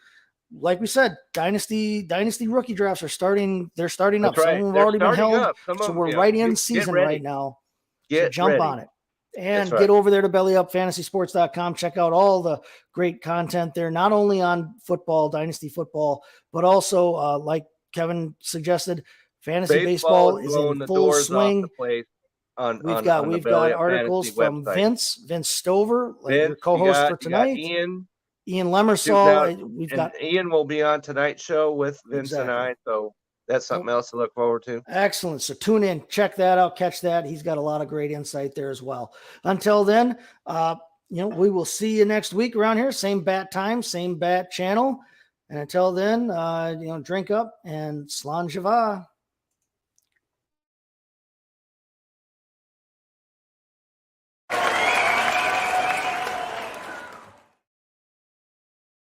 like we said, Dynasty rookie drafts are starting. They're starting up. Right. Some have already been held. So we're right in Get season ready. right now. Get so jump ready. on it. And right. get over there to bellyupfantasysports.com. Check out all the great content there, not only on football, Dynasty football, but also, like Kevin suggested, fantasy baseball is in full swing. We've got articles from website. Vince Stover, your co-host for tonight. Ian Lemersall. Ian will be on tonight's show with Vince and I. So that's something else to look forward to. Excellent. So tune in, check that out, catch that. He's got a lot of great insight there as well. Until then, we will see you next week around here. Same bat time, same bat channel. And until then, drink up and Slan Java.